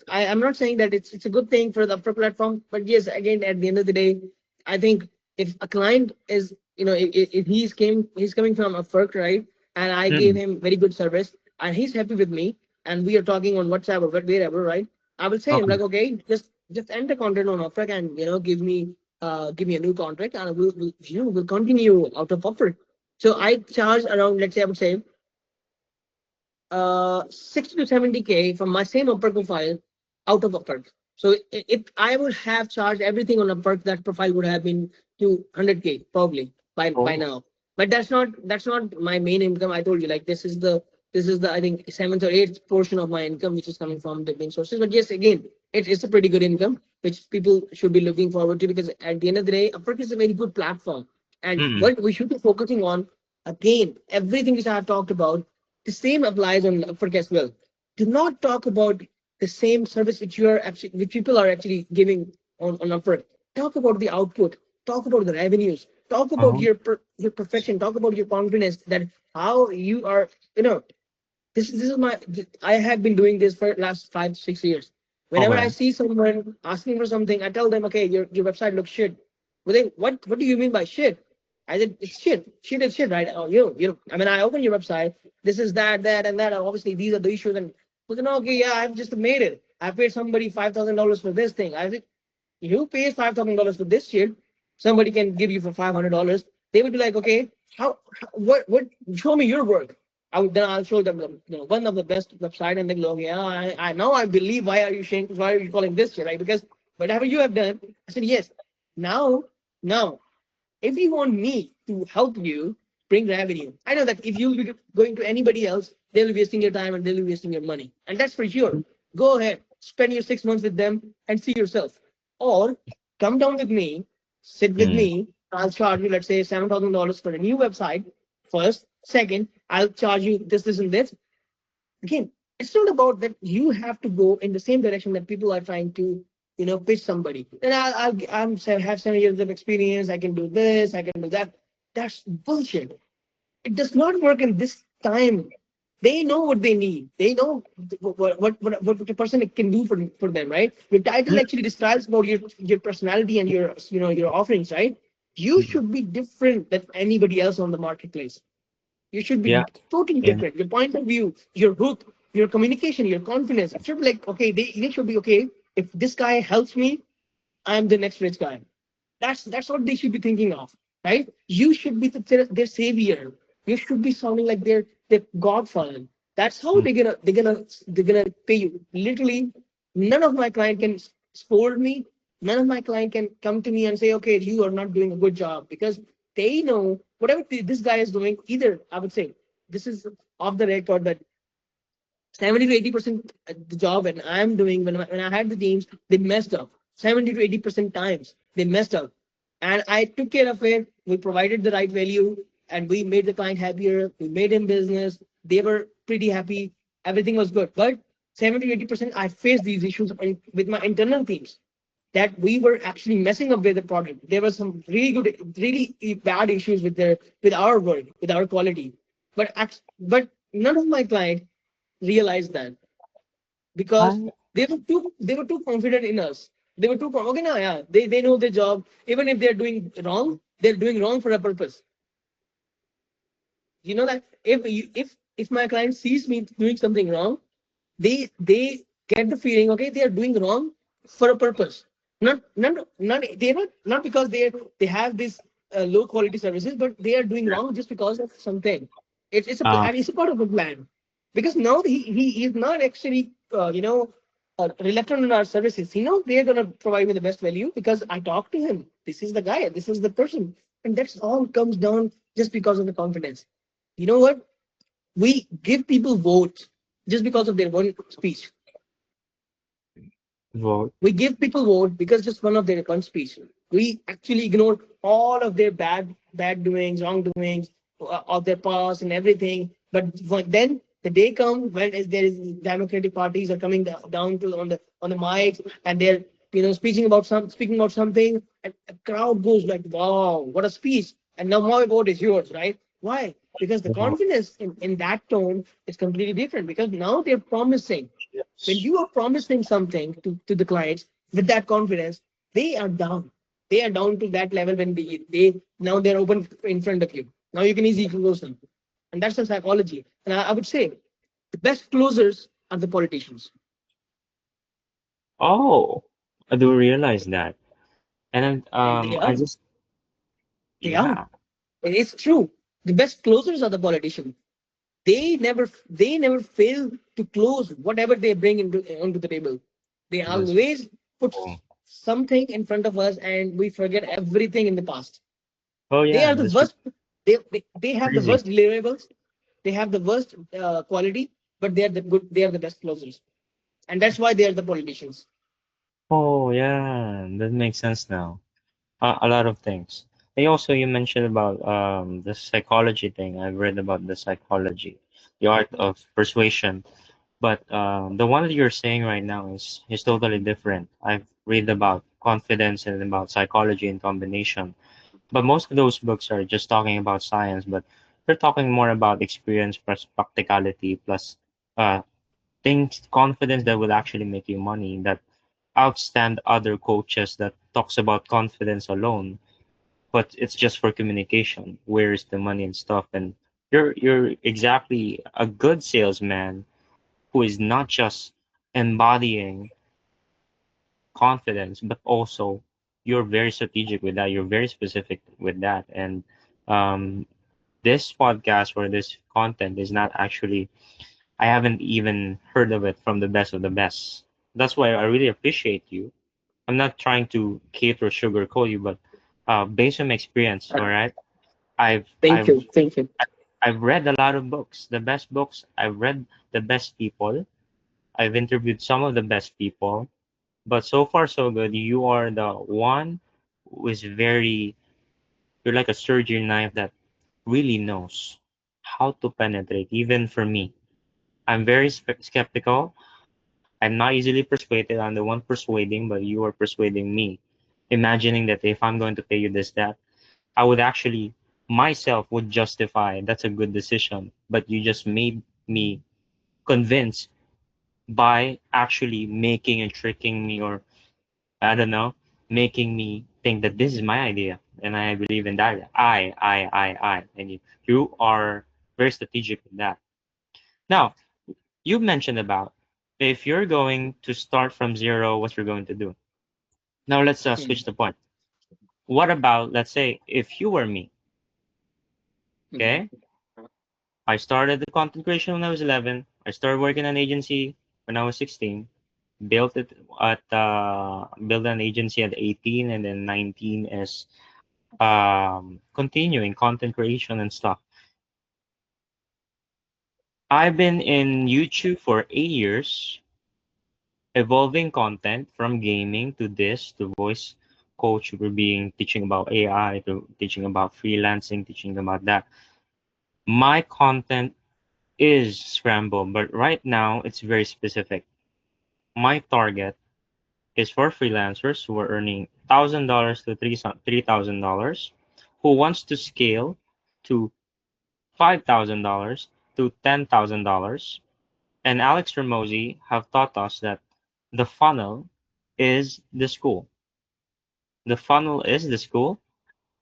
I'm not saying that it's a good thing for the Upwork platform, but yes, again, at the end of the day, I think if a client is, if he's coming from Upwork, right, and I gave mm, him very good service, and he's happy with me, and we are talking on WhatsApp or wherever, right, I will say him okay. like, okay, just enter content on Upwork and give me a new contract, and we'll continue out of Upwork. So I charge around, let's say, I would say 60 to 70K from my same Upwork profile out of Upwork. So if I would have charged everything on Upwork, that profile would have been to 100K probably by Oh, now. But that's not my main income. I told you, like, this is the I think seventh or eighth portion of my income which is coming from the main sources. But yes, again, it's a pretty good income which people should be looking forward to, because at the end of the day, Upwork is a very good platform. And mm, what we should be focusing on, again, everything which I have talked about, the same applies on Upwork as well. Do not talk about the same service which people are actually giving on Upwork. Talk about the output. Talk about the revenues. Talk about oh, your profession. Talk about your confidence, that how you are. This is my. I have been doing this for last 5 6 years. Whenever I Okay. see someone asking for something, I tell them, okay, your website looks shit. Well, they, what do you mean by shit? I said, it's shit. Shit is shit, right? Oh, I mean, I open your website. This is that, and that. And obviously, these are the issues. And well, then, okay, yeah, I've just made it. I paid somebody $5,000 for this thing. I said, you pay $5,000 for this shit. Somebody can give you for $500. They would be like, okay, what? Show me your work. I'll show them one of the best website, and they go, yeah, I now I believe why are you saying why are you calling this shit, right? Because whatever you have done, I said yes. Now if you want me to help you bring revenue, I know that if you'll be going to anybody else, they'll be wasting your time and they'll be wasting your money. And that's for sure. Go ahead, spend your 6 months with them and see yourself. Or come down with me, sit with Mm. me. I'll charge you, let's say, $7,000 for a new website. First, second, I'll charge you this, and this. Again, it's not about that you have to go in the same direction that people are trying to pitch somebody. Then have 7 years of experience, I can do this, I can do that. That's bullshit. It does not work in this time. They know what they need. They know what the person can do for them, right? Your title actually describes about your personality and your offerings, right? You Mm. should be different than anybody else on the marketplace. You should Yeah. be totally Yeah. different. Your point of view, your hook, your communication, your confidence. It should be like, okay, they should be okay. If this guy helps me, I'm the next rich guy. That's what they should be thinking of, right? You should be their savior. You should be sounding like their godfather. That's how Mm. they're gonna pay you. Literally, none of my client can scold me. None of my client can come to me and say, okay, you are not doing a good job, because they know whatever this guy is doing. Either I would say this is off the record that 70 to 80% the job when I'm doing when I had the teams, they messed up. 70 to 80% times they messed up. And I took care of it. We provided the right value and we made the client happier. We made him business. They were pretty happy. Everything was good. But 70 to 80% I faced these issues with my internal teams that we were actually messing up with the product. There were some really bad issues with our work, with our quality. But none of my clients realized that because I they were too confident in us. They were too okay now, yeah. They know their job. Even if they're doing wrong, they're doing wrong for a purpose. You know that if my client sees me doing something wrong, they get the feeling, okay, they are doing wrong for a purpose. Not because they have this low quality services, but they are doing yeah. wrong just because of something. Uh, It's a part of a plan. Because now he is not actually reluctant on our services. He knows they're gonna provide me the best value because I talked to him. This is the guy. This is the person, and that's all comes down just because of the confidence. You know what? We give people votes just because of their one speech. vote. We give people vote because just one of their one speech. We actually ignore all of their bad doings, wrongdoings of their past and everything. But then the day comes when there is democratic parties are coming down to on the mics and they're speaking about something, and a crowd goes like, wow, what a speech. And now my vote is yours, right? Why? Because the Vote. confidence in that tone is completely different, because now they're promising. When Yes. you are promising something to the clients with that confidence, they are down. They are down to that level when they now they're open in front of you. Now you can easily close them. And that's the psychology. And I would say the best closers are the politicians. Oh, I do realize that. And then And they I are. just They are. yeah. And it's true. The best closers are the politicians. They never fail to close whatever they bring onto the table. They That's always put cool. something in front of us and we forget everything in the past. Oh They yeah, are the that's worst. They have the crazy. worst deliverables. They have the worst quality, but they are the good. They are the best closers, and that's why they are the politicians. Oh yeah, that makes sense now. A lot of things. And also, you mentioned about the psychology thing. I've read about the psychology, the art of persuasion. But the one that you're saying right now is totally different. I've read about confidence and about psychology in combination. But most of those books are just talking about science, but they're talking more about experience plus practicality plus uh, things, confidence that will actually make you money, that outstand other coaches that talks about confidence alone, but it's just for communication. Where's the money and stuff? And you're exactly a good salesman who is not just embodying confidence, but also you're very strategic with that. You're very specific with that. And um, this podcast or this content is not actually, I haven't even heard of it from the best of the best. That's why I really appreciate you. I'm not trying to cater or sugarcoat you, but based on my experience, all right, I've Thank I've you. Thank you. I've read a lot of books, the best books. I've read the best people. I've interviewed some of the best people, but so far so good. You are the one who is very, you're like a surgery knife that really knows how to penetrate, even for me. I'm very skeptical. I'm not easily persuaded. I'm the one persuading, but you are persuading me. Imagining that if I'm going to pay you this, that, I would actually, myself would justify that's a good decision. But you just made me convince by actually making and tricking me, or I don't know, making me think that this is my idea and I believe in that. I. And you are very strategic with that. Now, you mentioned about if you're going to start from zero, what you're going to do. Now, let's Mhm. switch the point. What about, let's say, if you were me, Mhm. okay? I started the content creation when I was 11. I started working an agency when I was 16. Built an agency at 18, and then 19 is continuing content creation and stuff. I've been in YouTube for 8 years, evolving content from gaming to this to voice coach. We're being teaching about AI to teaching about freelancing, teaching about that. My content is scrambled, but right now it's very specific. My target is for freelancers who are earning $1,000 to $3,000, who wants to scale to $5,000 to $10,000. And Alex Hormozi have taught us that the funnel is the school. The funnel is the school,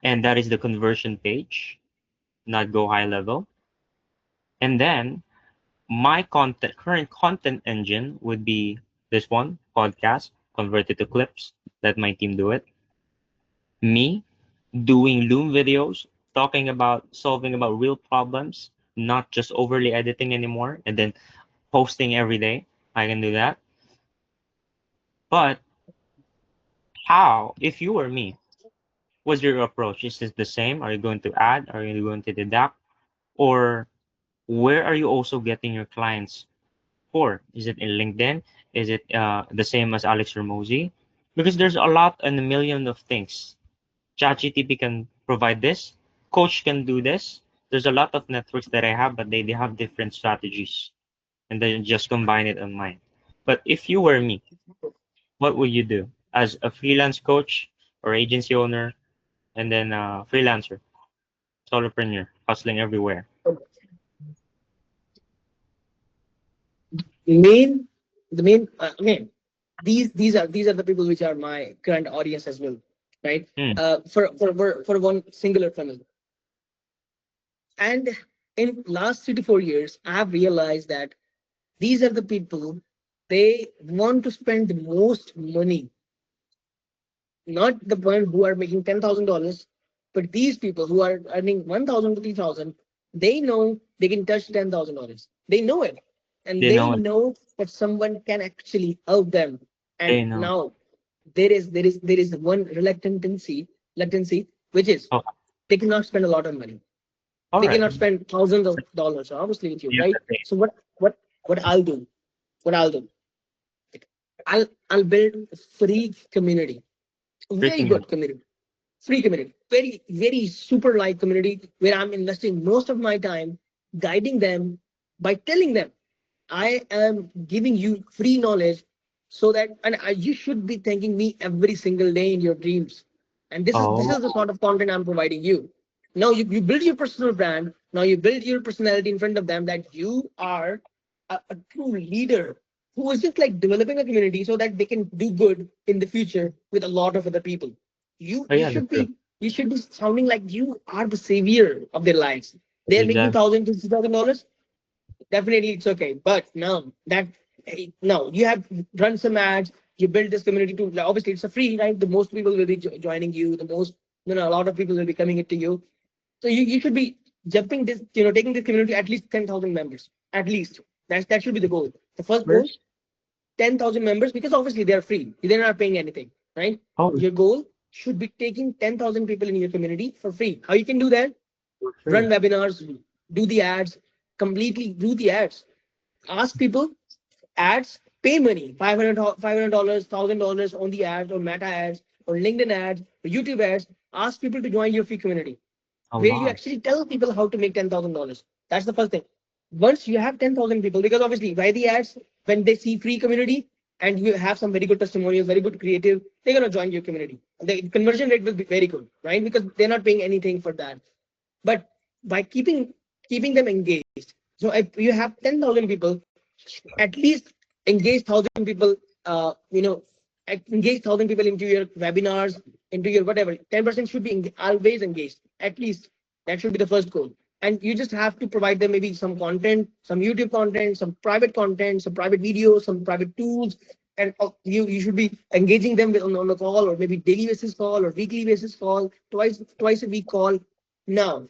and that is the conversion page, not go high level. And then my content, current content engine would be this one podcast, convert it to clips, let my team do it. Me doing Loom videos, talking about solving about real problems, not just overly editing anymore, and then posting every day. I can do that. But how, if you were me, what's your approach? Is it the same? Are you going to add? Are you going to deduct? Or where are you also getting your clients for? Is it in LinkedIn? Is it the same as Alex Hormozi? Because there's a lot and a million of things. ChatGPT can provide this. Coach can do this. There's a lot of networks that I have, but they have different strategies, and then just combine it on mine. But if you were me, what would you do as a freelance coach or agency owner, and then freelancer, solopreneur, hustling everywhere? Main, the main again, these are the people which are my current audience as well, right? Hmm. For one singular funnel. And in last 3 to 4 years, I have realized that these are the people, they want to spend the most money, not the one who are making $10,000, but these people who are earning 1,000 to 3,000, they know they can touch $10,000. They know it, and They they know it. know that someone can actually help them. And They know. now there is one reluctancy, which is Oh, they cannot spend a lot of money. all They right. cannot spend thousands of dollars, obviously, with you, You have right? to pay. So what I'll do, what I'll do, I'll build a free community, a very Freaking good community, free community, very, very super light community where I'm investing most of my time guiding them by telling them I am giving you free knowledge so that you should be thanking me every single day in your dreams. And this is the Oh, sort of content I'm providing you. Now you build your personal brand. Now you build your personality in front of them that you are a true leader who is just like developing a community so that they can do good in the future with a lot of other people. You Oh, you yeah, that's should true. be you should be sounding like you are the savior of their lives. They're making Exactly. $1,000 to $2,000. Definitely it's okay. But now that now you have run some ads, you build this community to obviously it's a free, right? The most people will be joining you, the most a lot of people will be coming it to you. So you should be jumping this, taking this community at least 10,000 members. At least. That should be the goal. The first goal, First, 10,000 members, because obviously they are free. They're not paying anything, right? oh, Your goal should be taking 10,000 people in your community for free. How you can do that? for Run free. webinars, do the ads, completely do the ads. Ask people, ads, pay money, $500, $1,000 on the ads, or Meta ads, or LinkedIn ads, or YouTube ads. Ask people to join your free community A where you lot. actually tell people how to make $10,000. That's the first thing. Once you have 10,000 people, because obviously by the ads, when they see free community and you have some very good testimonials, very good creative, they're gonna join your community. The conversion rate will be very good, right? Because they're not paying anything for that. But by keeping them engaged, so if you have 10,000 people, at least engage 1,000 people. Engage 1,000 people into your webinars, into your whatever. 10% should be always engaged. At least that should be the first goal. And you just have to provide them maybe some content, some YouTube content, some private videos, some private tools, and you should be engaging them on a call, or maybe daily basis call, or weekly basis call, twice a week call. Now,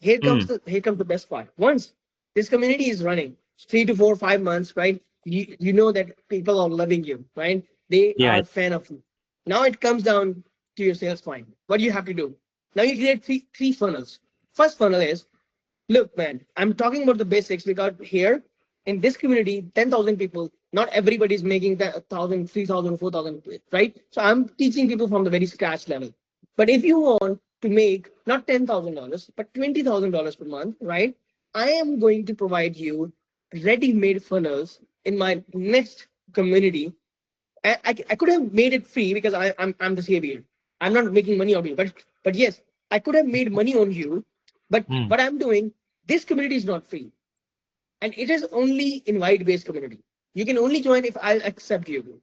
Mm. here comes the best part. Once this community is running 3 to 4, 5 months, right? You know that people are loving you, right? They Yeah. are a fan of you. Now it comes down to your sales point. What do you have to do? Now you create three funnels. First funnel is, look, man, I'm talking about the basics because here in this community, 10,000 people, not everybody is making that 1,000, 3,000, 4,000, right? So I'm teaching people from the very scratch level. But if you want to make not $10,000, but $20,000 per month, right? I am going to provide you ready-made funnels in my next community. I could have made it free because I'm the savior. I'm not making money on you, but yes, I could have made money on you. But Mm. what I'm doing, this community is not free, and it is only invite-based community. You can only join if I'll accept you.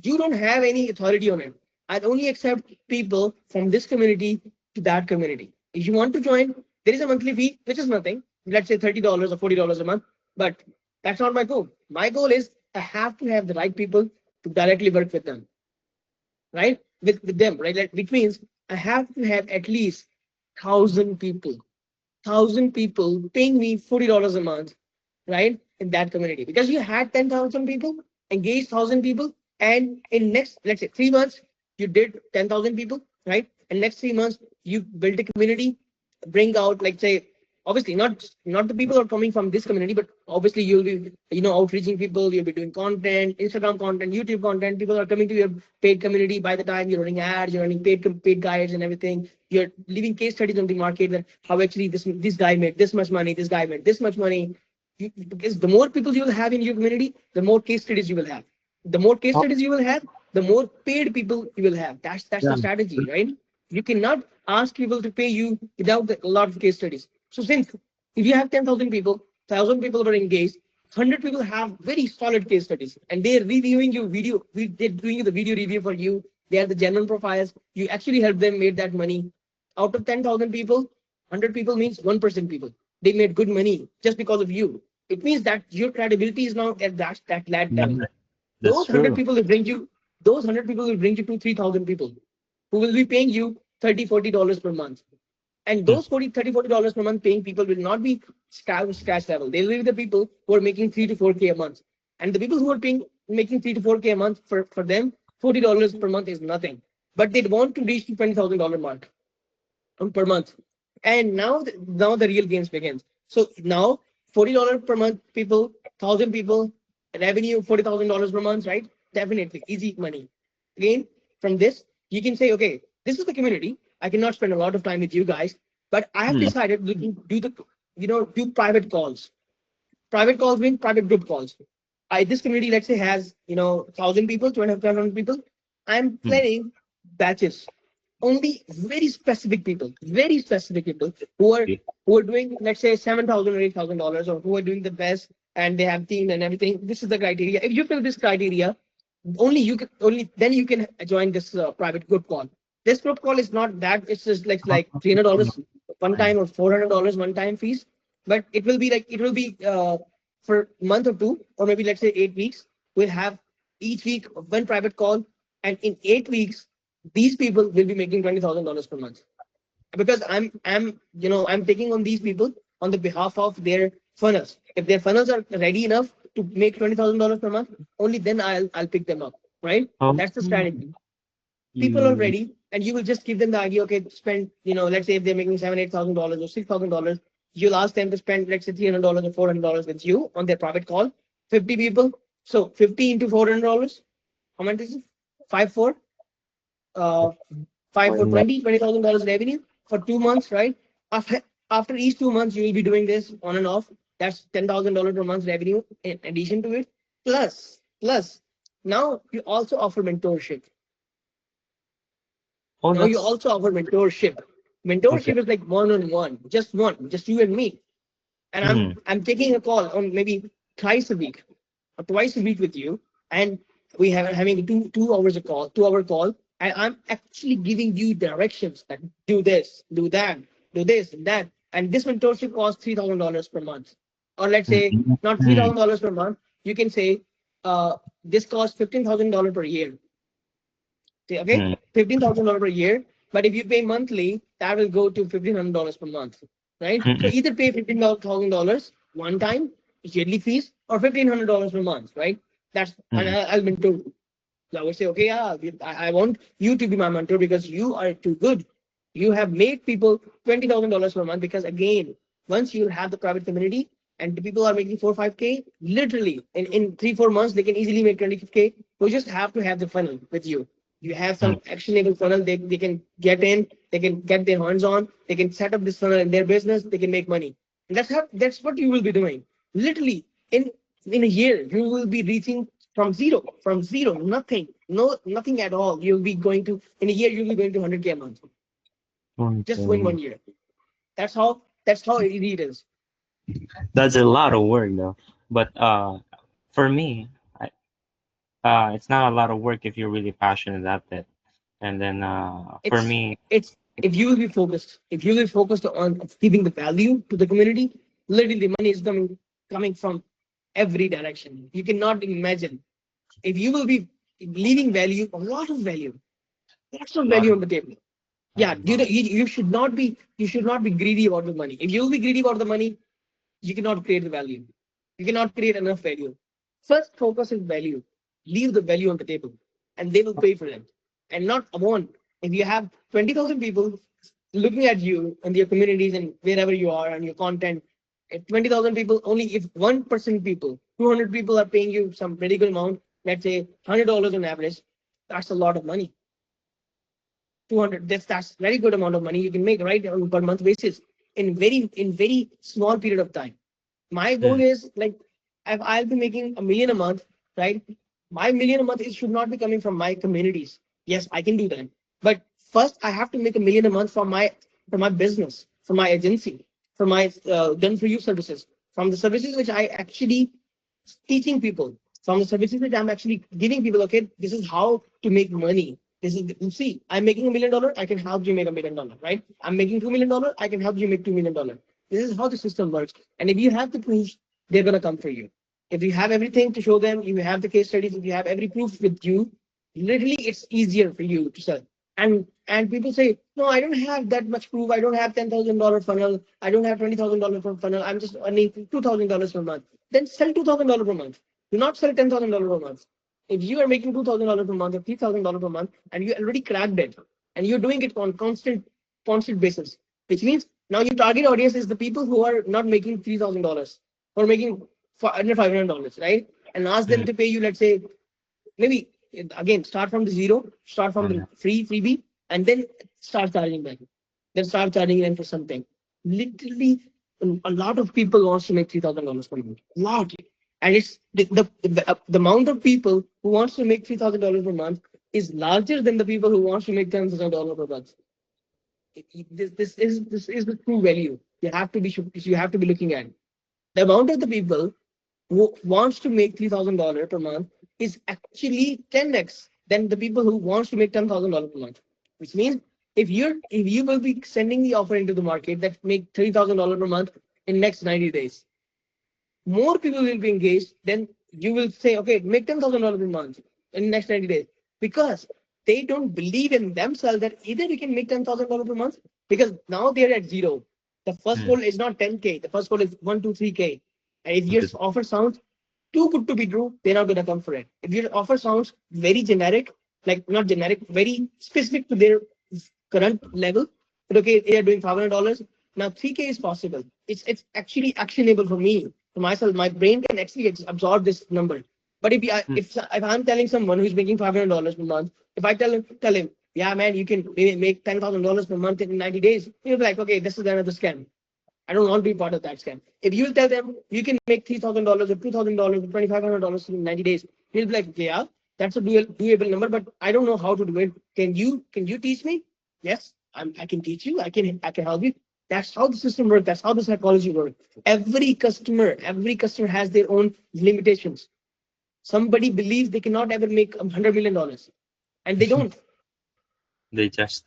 You don't have any authority on it. I only accept people from this community to that community. If you want to join, there is a monthly fee, which is nothing. Let's say $30 or $40 a month. But that's not my goal. My goal is I have to have the right people to directly work with them, right? With them, right? Which means I have to have at least 1,000 people, 1,000 people paying me $40 a month, right? In that community. Because you had 10,000 people, engaged 1,000 people, and in next, let's say 3 months, you did 10,000 people, right? And next 3 months, you built a community, bring out, like say, obviously not the people are coming from this community, but obviously you'll be, outreaching people, you'll be doing content, Instagram content, YouTube content. People are coming to your paid community. By the time you're running ads, you're running paid guides and everything, you're leaving case studies on the market that how actually this guy made this much money, this guy made this much money. Because the more people you will have in your community, the more case studies you will have. The more case Oh, studies you will have, the more paid people you will have. That's yeah. the strategy, right? You cannot ask people to pay you without a lot of case studies. So since if you have 10,000 people, 1,000 people were engaged, 100 people have very solid case studies, and they're reviewing your video. They're doing the video review for you. They are the genuine profiles. You actually help them make that money. Out of 10,000 people, 100 people means 1% people. They made good money just because of you. It means that your credibility is now at that Yeah, level. that's Those 100 true. people will bring you, those 100 people will bring you to 3,000 people who will be paying you 30, $40 per month. And Mm. those 40, $30, $40 per month paying people will not be scratch level. They will be the people who are making 3 to 4K a month. And the people who are making 3 to 4K a month, for them, $40 per month is nothing. But they want to reach the $20,000 mark per month. And now the real games begins. So now $40 per month people, 1,000 people, revenue $40,000 per month, right? Definitely easy money. Again, from this you can say, okay, this is the community. I cannot spend a lot of time with you guys, but I have Mm. decided to do private calls. Private calls mean private group calls. This community, let's say, has 1,000 people, 2,500 people. I'm Mm. planning batches. Only very specific people who are Yeah. doing, let's say, $7,000 or $8,000, or who are doing the best. and they have team and everything. This is the criteria. If you fill this criteria, only then you can join this private group call. This group call is not that, it's just like $300 one time or $400 one time fees, but it will be for a month or two, or maybe let's say 8 weeks. We'll have each week one private call, and in 8 weeks, these people will be making $20,000 per month, because I'm taking on these people on the behalf of their funnels. If their funnels are ready enough to make $20,000 per month, only then I'll pick them up. Right? Oh, That's the strategy. People are you. ready, and you will just give them the idea. Okay, spend, let's say if they're making $7,000, $8,000 or $6,000, you'll ask them to spend, let's say, $300 or $400 with you on their private call. 50 people, so 50 into $400. How much is it? 5 4. Uh, 5 for $20,000 revenue for 2 months, right? After after each 2 months, you will be doing this on and off. That's $10,000 per month revenue in addition to it. Plus, now you also offer mentorship. Oh, Now you that's also offer mentorship. okay. Mentorship is like one-on-one, just you and me. And Mm, I'm taking a call on maybe twice a week or twice a week with you, and we have having two hours a call, 2 hour call, and I'm actually giving you directions that do this, do that, do this and that. And this mentorship costs $3,000 per month, or let's mm, say mm, not mm, $3,000 per month. You can say this costs $15,000 per year. Okay, mm, $15,000 per year. But if you pay monthly, that will go to $1,500 per month, right? mm, So mm, either pay $15,000 one time yearly fees, or $1,500 per month, right? That's and mm, I'll mentor you. So I would say, okay, yeah, I want you to be my mentor because you are too good. You have made people $20,000 per month, because again, once you have the private community and the people are making 4 5K, literally in 3 4 months they can easily make 25K. You just have to have the funnel with you. You have mm. some actionable funnel, they can get in, they can get their hands on, they can set up this funnel in their business, they can make money. And that's what you will be doing. Literally in a year, you will be reaching from zero, nothing, nothing at all. You'll be going to in a year, you'll be going to 100K a month, just in Okay. 1 year. That's how easy it is. That's a lot of work though. But for me, it's not a lot of work if you're really passionate about it. And then for It's me, it's if you will be focused, if you will be focused on giving the value to the community, literally the money is coming from every direction. You cannot imagine. If you will be leaving value, a lot of value, lots of a lot value of on the table. a Yeah, lot. you should not be greedy about the money. If you will be greedy about the money, you cannot create the value. You cannot create enough value. First focus is value. Leave the value on the table, and they will pay for it. And not amount. If you have 20,000 people looking at you and your communities and wherever you are and your content, if 20,000 people, only if 1% people, 200 people are paying you some pretty good amount, let's say $100 on average, that's a lot of money. 200, that's very good amount of money you can make, right, on per month basis, in very small period of time. My goal Mm, is like, if I'll be making a million a month, right? My million a month, it should not be coming from my communities. Yes, I can do that. But first I have to make a million a month from my business, from my agency, from my done for you services, from the services which I actually teaching people, from the services that I'm actually giving people. Okay, this is how to make money. This is, you see, I'm making $1 million, I can help you make $1 million, right? I'm making $2 million, I can help you make $2 million. This is how the system works. And if you have the proofs, they're gonna come for you. If you have everything to show them, you have the case studies, if you have every proof with you, literally it's easier for you to sell. And people say, no, I don't have that much proof. I don't have $10,000 funnel. I don't have $20,000 funnel. I'm just earning $2,000 per month. Then sell $2,000 per month. Do not sell $10,000 per month. If you are making $2,000 per month or $3,000 per month, and you already cracked it, and you're doing it on constant basis, which means now your target audience is the people who are not making $3,000 or making under $500, right? And ask them mm, to pay you, let's say, maybe again, start from the zero, start from the mm. freebie, and then start charging them. Then start charging them for something. Literally, a lot of people wants to make $3,000 per month. A lot. And it's the amount of people who wants to make $3,000 per month is larger than the people who wants to make $10,000 per month. This is the true value. You have to be looking at the amount of the people. who wants to make $3,000 per month is actually 10x than the people who wants to make $10,000 per month. Which means if you will be sending the offer into the market that make $3,000 per month in next 90 days, more people will be engaged, then you will say, okay, make $10,000 a month in the next 90 days. Because they don't believe in themselves that either we can make $10,000 per month, because now they're at zero. The first Mm. goal is not 10K, the first goal is 1, 2, 3K. And if your Good. offer sounds too good to be true, they're not gonna come for it. If your offer sounds very generic, like not generic, very specific to their current level, but okay, they're doing $500. Now 3K is possible. It's actually actionable for me, for myself. My brain can actually absorb this number. But Mm. if I'm telling someone who's making $500 per month, if I tell him, yeah, man, you can make $10,000 per month in 90 days, he'll be like, okay, this is another scam. I don't want to be part of that scam. If you tell them you can make $3,000 or $2,000 or $2,500 in 90 days, he'll be like, yeah, that's a doable number, but I don't know how to do it. Can you teach me? Yes, I can teach you. I can help you. That's how the system works. That's how the psychology works. Every customer has their own limitations. Somebody believes they cannot ever make $100 million, and they don't. They just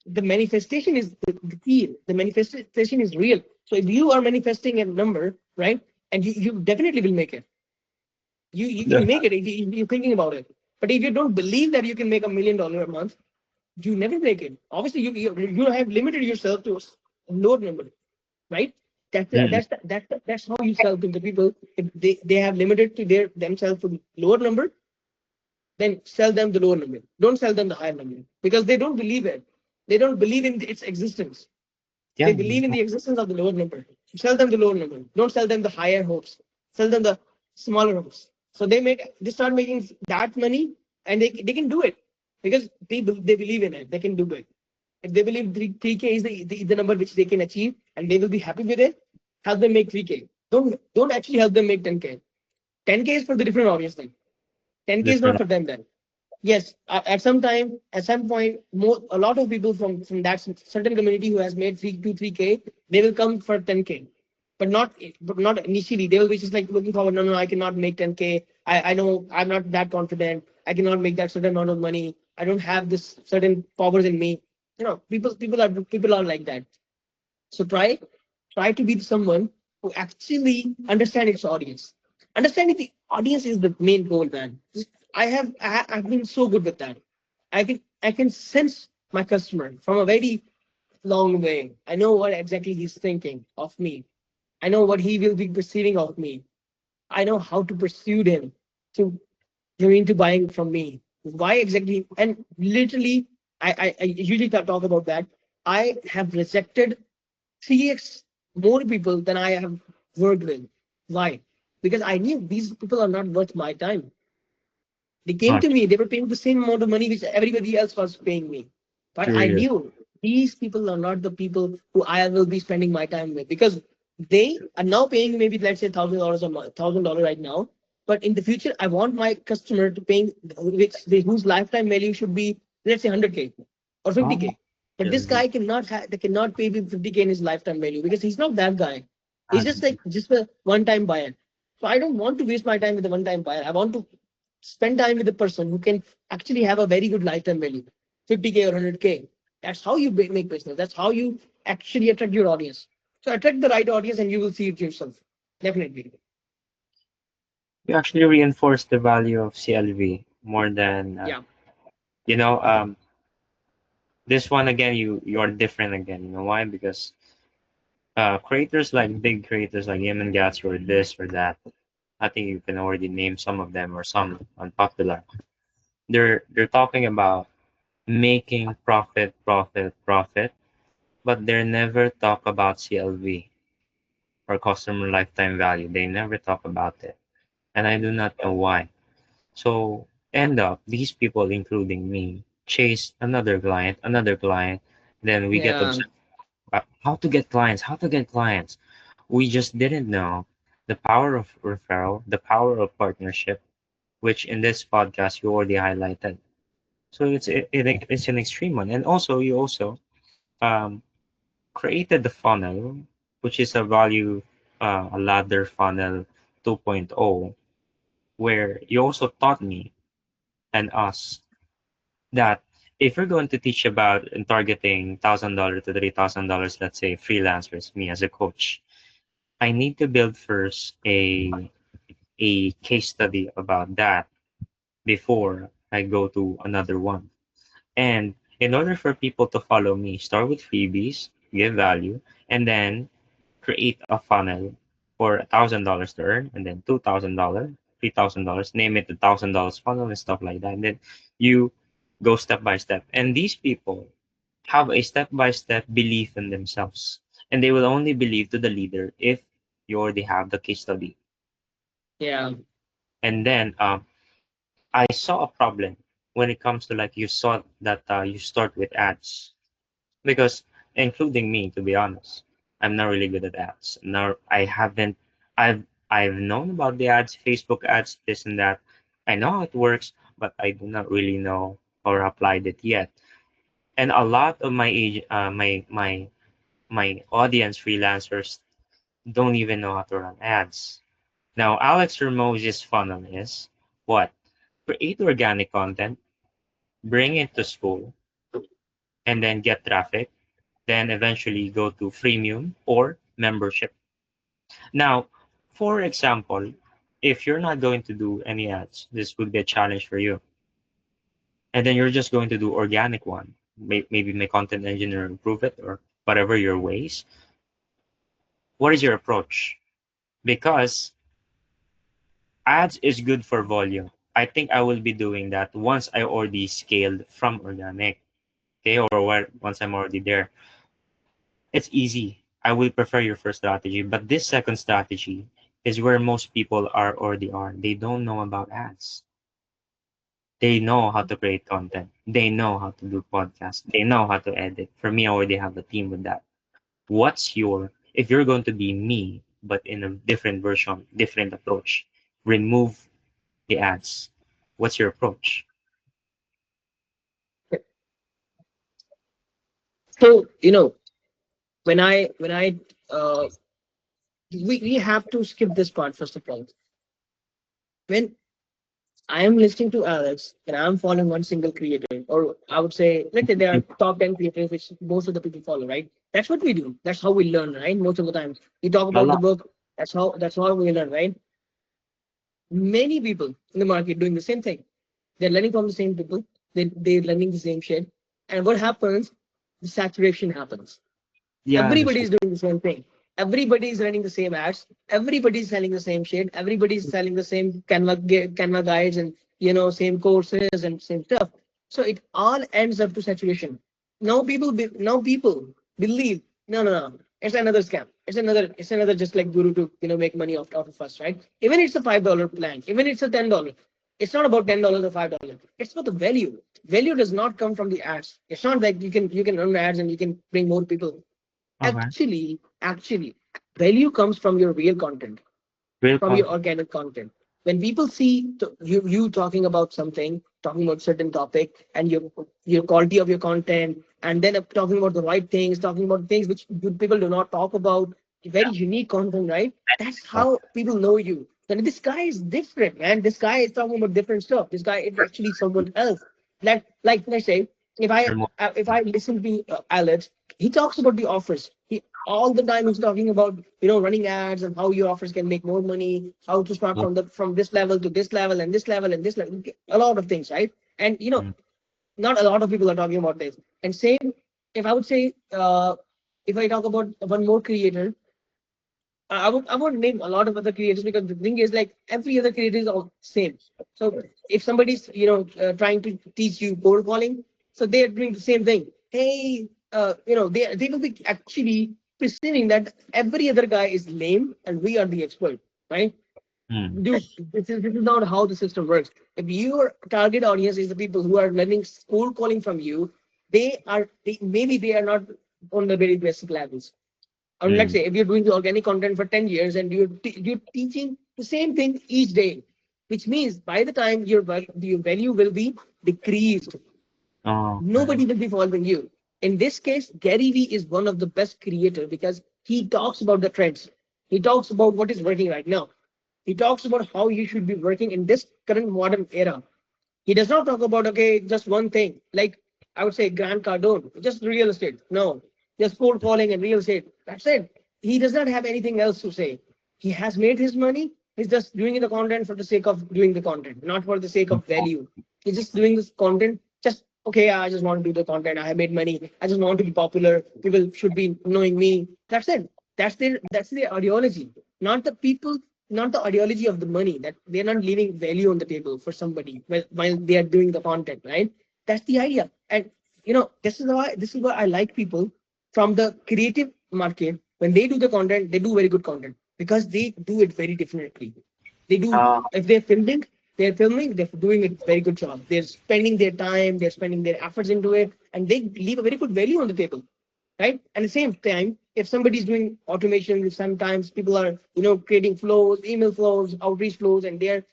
The manifestation is the key. The manifestation is real. So if you are manifesting a number, right, and you definitely will make it. You yeah. can make it if you're thinking about it. But if you don't believe that you can make $1 million a month, you never make it. Obviously, you have limited yourself to a lower number, right? Mm. That's how you sell to the people. If they have limited to themselves to lower number, then sell them the lower number. Don't sell them the higher number because they don't believe it. They don't believe in its existence. Yeah. They believe in the existence of the lower number. Sell them the lower number. Don't sell them the higher hopes. Sell them the smaller hopes. So they start making that money, and they can do it because they believe in it. They can do it. If they believe 3K is the number which they can achieve and they will be happy with it, help them make 3K. Don't actually help them make 10K. 10K is for the different audience then. 10K is not Different. for them then. Yes, at some time, at some point, a lot of people from that certain community who has made 3 to 3K, they will come for 10K, but not initially. They will be just like looking forward. No, no, I cannot make 10K. I know I'm not that confident. I cannot make that certain amount of money. I don't have this certain powers in me. People are like that. So try to be someone who actually understand its audience. Understanding the audience is the main goal, man. I've been so good with that. I can sense my customer from a very long way. I know what exactly he's thinking of me. I know what he will be perceiving of me. I know how to pursue him to into buying from me. Why exactly? And literally, I usually talk about that. I have rejected 3x more people than I have worked with. Why? Because I knew these people are not worth my time. They came to Much. me, they were paying the same amount of money which everybody else was paying me. But I Curious. knew these people are not the people who I will be spending my time with because they are now paying maybe let's say $1,000 a month, $1,000 right now. But in the future, I want my customer to pay whose lifetime value should be let's say 100K or Oh, 50K. But this Shelby. guy they cannot pay me 50K in his lifetime value because he's not that guy. He's Ah, just like just a one-time buyer. So I don't want to waste my time with a one-time buyer. I want to spend time with a person who can actually have a very good lifetime value, 50K or 100K. That's how you make business. That's how you actually attract your audience. So attract the right audience and you will see it yourself. Definitely. you actually reinforce the value of CLV more than Yeah. you know. This one again, you're different again. You know why? Because creators like big creators like Yemen Gas or this or that. I think you can already name some of them or some unpopular. They're talking about making profit, profit, profit, but they never talk about CLV or customer lifetime value. They never talk about it, and I do not know why. So end up these people, including me, chase another client. Then we get Yeah. obsessed about how to get clients, how to get clients. We just didn't know the power of referral, the power of partnership, which in this podcast you already highlighted. So it's an extreme one, and also you also um, created the funnel, which is a value a ladder funnel 2.0, where you also taught me and us that if you're going to teach about and targeting $1,000 to $3,000, let's say freelancers, me as a coach, I need to build first a case study about that before I go to another one. And in order for people to follow me, start with freebies, give value, and then create a funnel for $1,000 to earn, and then $2,000, $3,000, name it $1,000 funnel and stuff like that. And then you go step by step. And these people have a step by step belief in themselves, and they will only believe to the leader if you already have the case study. Yeah. And then I saw a problem when it comes to like you saw that you start with ads because including me, to be honest, I'm not really good at ads. Now I haven't. I've known about the ads, Facebook ads, this and that. I know how it works, but I do not really know or applied it yet. And a lot of my age, my audience freelancers don't even know how to run ads. Now Alex Hormozi's funnel is what? Create organic content, bring it to Skool, and then get traffic, then eventually go to freemium or membership. Now, for example, if you're not going to do any ads, this would be a challenge for you. And then you're just going to do organic one. Maybe make content engineer improve it or whatever your ways. What is your approach? Because ads is good for volume. I think I will be doing that once I already scaled from organic. Okay, or once I'm already there. It's easy. I will prefer your first strategy, but this second strategy is where most people are already are. They don't know about ads. They know how to create content. They know how to do podcasts. They know how to edit. For me, I already have a team with that. If you're going to be me, but in a different version, different approach, remove the ads. What's your approach? So, when I uh we have to skip this part first of all. When I am listening to Alex and I'm following one single creator, or I would say, let's say there are top 10 creators which most of the people follow, right? That's what we do. That's how we learn, right? Most of the time. We talk A about the lot. book. That's how we learn, right? Many people in the market doing the same thing. They're learning from the same people. They're learning the same shit. And what happens? The saturation happens. Yeah, Everybody is doing the same thing. Everybody is running the same ads. Everybody is selling the same shit. Everybody is selling the same Canva guides and same courses and same stuff. So it all ends up to saturation. Now people believe no. It's another scam. It's another just like guru to make money out of us, right? Even it's a $5 plan. Even it's a $10. It's not about $10 or $5. It's about the value. Value does not come from the ads. It's not like you can run ads and you can bring more people. okay. Actually, value comes from your real content, Real from your content. organic content. When people see you talking about something, talking about certain topic, and your quality of your content, and then talking about the right things, talking about things which people do not talk about, very unique content, right? That's Yeah. how people know you. Then this guy is different, man. This guy is talking about different stuff. This guy is actually someone else. Like let's say if I listen to Alex, he talks about the offers. He all the time he's talking about running ads and how your offers can make more money, how to start from this level to this level and this level and this level, a lot of things, right? And Mm. not a lot of people are talking about this. And same, if I would say, if I talk about one more creator, I would name a lot of other creators because the thing is like every other creator is all same. So if somebody's trying to teach you cold calling, so they are doing the same thing. Hey, they will be actually perceiving that every other guy is lame and we are the expert, right? Mm. Dude, this is not how the system works. If your target audience is the people who are learning cold calling from you, maybe they are not on the very basic levels. Or let's Mm. say if you're doing the organic content for 10 years and you're teaching the same thing each day, which means by the time your value will be decreased. Oh, okay. Nobody will be following you. In this case, Gary Vee is one of the best creators because he talks about the trends. He talks about what is working right now. He talks about how you should be working in this current modern era. He does not talk about, okay, just one thing, like I would say Grant Cardone, just real estate. No, just cold calling and real estate. That's it. He does not have anything else to say. He has made his money. He's just doing the content for the sake of doing the content, not for the sake of value. He's just doing this content. Just okay, I just want to do the content. I have made money. I just want to be popular. People should be knowing me. That's it. That's their ideology, not the people, not the ideology of the money, that they're not leaving value on the table for somebody while they are doing the content, right? That's the idea. And this is why I like people from the creative market. When they do the content, they do very good content because they do it very differently. They do, Uh, if they're filming, they're doing a very good job. They're spending their time, they're spending their efforts into it, and they leave a very good value on the table, right? At the same time, if somebody's doing automation, sometimes people are, creating flows, email flows, outreach flows, and they're,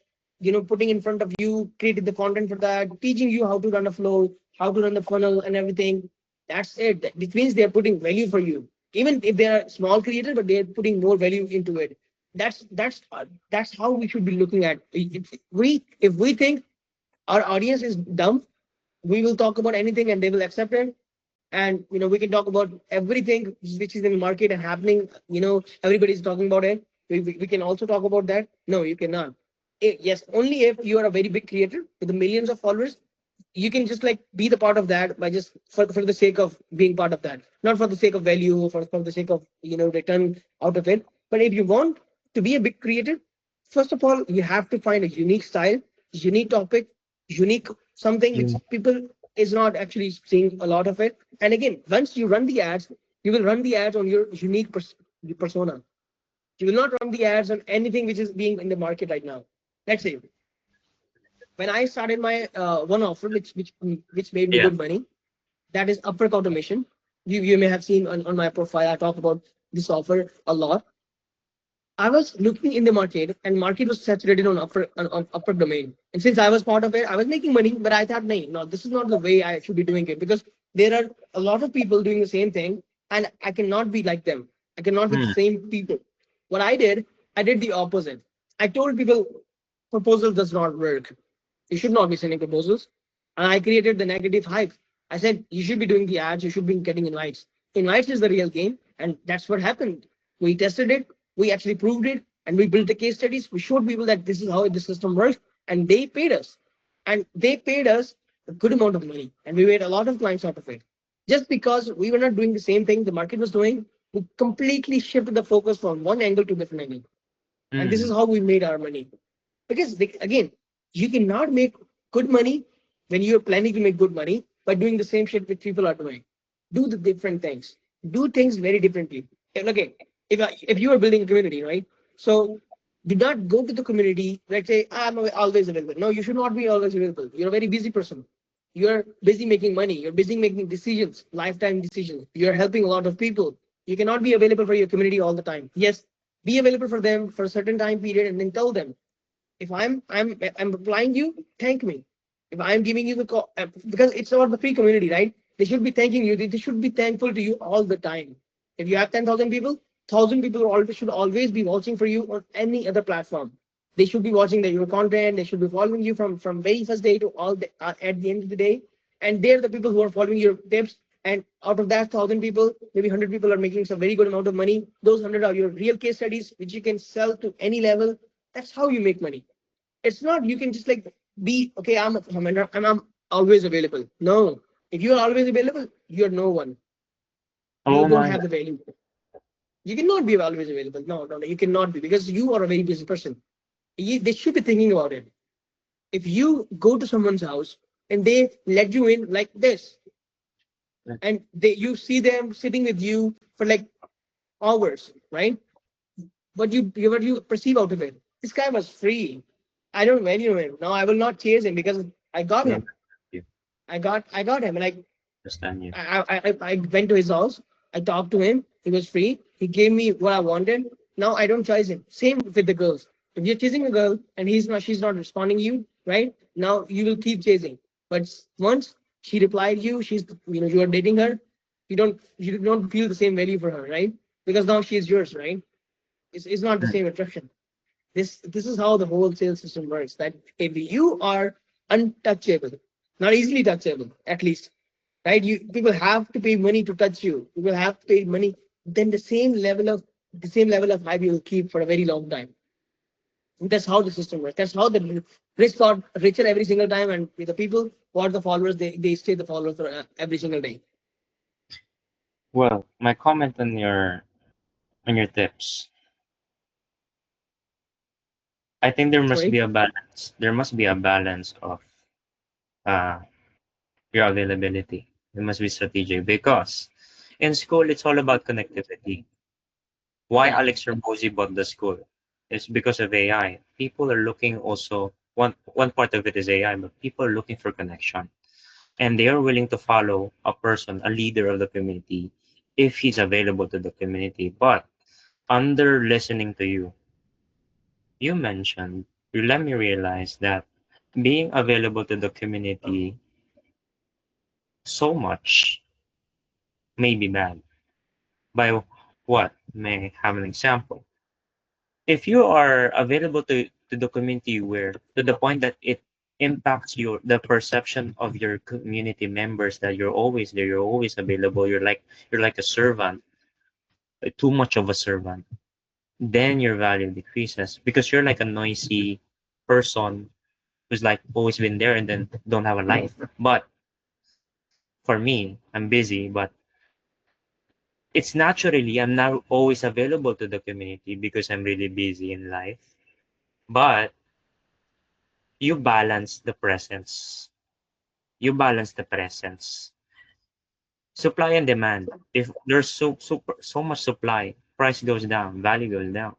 putting in front of you, creating the content for that, teaching you how to run a flow, how to run the funnel and everything. That's it. It means they're putting value for you. Even if they're a small creator, but they're putting more value into it. That's how we should be looking at. If we think our audience is dumb, we will talk about anything and they will accept it. And we can talk about everything which is in the market and happening. Everybody's talking about it. We can also talk about that. No, you cannot. Yes, only if you are a very big creator with millions of followers, you can just like be the part of that by just for the sake of being part of that, not for the sake of value or for the sake of return out of it. But if you want to be a big creator, first of all, you have to find a unique style, unique topic, unique something which mm, people is not actually seeing a lot of it. And again, once you run the ads, you will run the ads on your unique persona. You will not run the ads on anything which is being in the market right now. Let's say when I started my one offer, which made me yeah. good money, that is Upwork automation. You may have seen on my profile, I talk about this offer a lot. I was looking in the market, and market was saturated on upper domain. And since I was part of it, I was making money. But I thought, no, this is not the way I should be doing it, because there are a lot of people doing the same thing, and I cannot be like them. I cannot be the Mm, same people. What I did the opposite. I told people proposal does not work. You should not be sending proposals. And I created the negative hype. I said you should be doing the ads. You should be getting invites. Invites is the real game, and that's what happened. We tested it, we actually proved it, and we built the case studies. We showed people that this is how the system works, and they paid us. And they paid us a good amount of money, and we made a lot of clients out of it. Just because we were not doing the same thing the market was doing, we completely shifted the focus from one angle to different angle. And this is mm, how we made our money. Because again, you cannot make good money when you're planning to make good money by doing the same shit which people are doing. Do the different things. Do things very differently. Okay, if you are building a community, right? So do not go to the community. Let's say I'm always available. No, you should not be always available. You're a very busy person. You're busy making money. You're busy making decisions, lifetime decisions. You're helping a lot of people. You cannot be available for your community all the time. Yes, be available for them for a certain time period, and then tell them, if I'm replying you, thank me. If I'm giving you the call, because it's about the free community, right? They should be thanking you. They should be thankful to you all the time. If you have 10,000 people, 1,000 people should always be watching for you on any other platform. They should be watching your content. They should be following you from very first day to at the end of the day. And they're the people who are following your tips. And out of that 1,000 people, maybe 100 people are making some very good amount of money. Those 100 are your real case studies, which you can sell to any level. That's how you make money. It's not you can just like be okay. I'm always available. No, if you are always available, you're no one. You oh don't my have God. the value. You cannot be always available. No, no, no. You cannot be, because you are a very busy person. They should be thinking about it. If you go to someone's house and they let you in like this, and you see them sitting with you for like hours, right? What you perceive out of it. This guy was free. I don't value him. Now I will not chase him because I got Yeah, him. you I got him. And understand you. I went to his house. I talked to him. He was free. He gave me what I wanted. Now I don't chase him. Same with the girls. If you're chasing a girl and she's not responding to you, right? Now you will keep chasing. But once she replied you, you are dating her. You don't feel the same value for her, right? Because now she is yours, right? It's not the Mm, same attraction. This is how the whole sales system works. That if you are untouchable, not easily touchable, at least, right? You people have to pay money to touch you. People have to pay money. Then the same level of hype you will keep for a very long time. That's how the system works. That's how the rich got richer every single time, and the people who are the followers, they stay the followers for every single day. Well, my comment on your tips, I think there must Sorry. be a balance. There must be a balance of uh, your availability. It must be strategic because in Skool it's all about connectivity. Why Yeah. Alex Hormozi bought the Skool is because of AI. People are looking also one part of it is AI, but people are looking for connection. And they are willing to follow a person, a leader of the community, if he's available to the community. But under listening to you, you mentioned, you let me realize that being available to the community so much may be bad. By what? May I have an example. If you are available to the community where to the point that it impacts your the perception of your community members that you're always there, you're always available, you're like a servant, too much of a servant, then your value decreases because you're like a noisy person who's like always been there and then don't have a life. But for me, I'm busy, but it's naturally I'm not always available to the community because I'm really busy in life. But you balance the presence. You balance the presence. Supply and demand. If there's so much supply, price goes down, value goes down.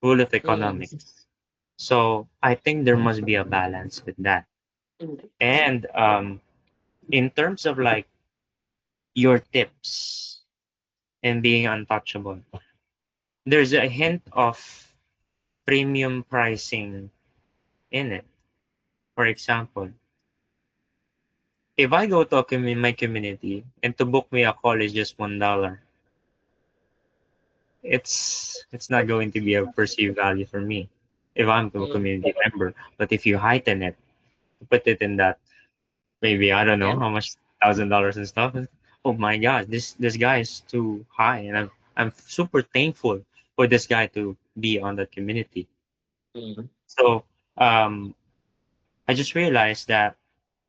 Rule of Mm. economics. So I think there must be a balance with that. And in terms of like your tips and being untouchable, there's a hint of premium pricing in it. For example, if I go to my community and to book me a call is just $1, it's not going to be a perceived value for me if I'm a Mm. community member. But if you heighten it, put it in that maybe I don't know Yeah. how much $1,000 and stuff. Oh my God, this guy is too high, and I'm super thankful for this guy to be on that community. Mm. So um, I just realized that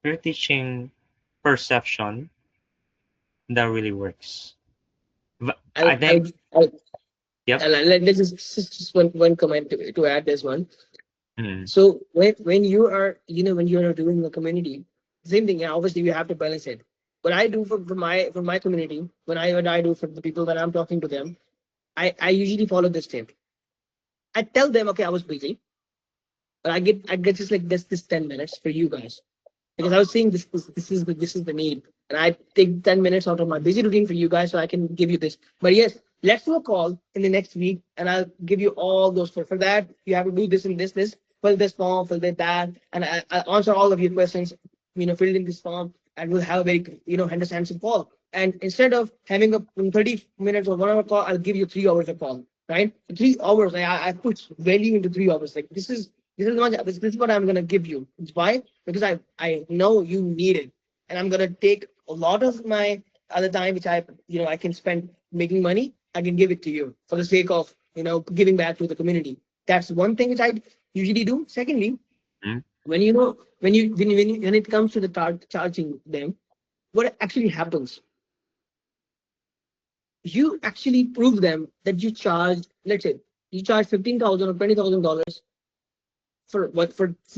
we're teaching perception that really works. I'll, I I'll, think, I'll, yep. let's just one comment to add this one. Mm, So when you are, when you are doing a community, same thing. Yeah, obviously you have to balance it. What I do for my community, when I do for the people that I'm talking to them, I usually follow this tip. I tell them, okay, I was busy, but I get just like this 10 minutes for you guys, because I was saying this is the need, and I take 10 minutes out of my busy routine for you guys so I can give you this. But yes, let's do a call in the next week, and I'll give you all those. For that, you have to do this and this, fill this form, fill that, and I'll answer all of your questions. Fill in this form, and we'll have a very understanding call. And instead of having a 30 minutes or 1 hour call, I'll give you 3 hours of call. Right, 3 hours. I put value into 3 hours. Like this is what I'm gonna give you. Why? Because I know you need it, and I'm gonna take a lot of my other time, which I can spend making money. I can give it to you for the sake of giving back to the community. That's one thing which I usually do. Secondly, mm, when it comes to the charging them, what actually happens? You actually prove them that you charge. Let's say you charge 15,000 or $20,000 for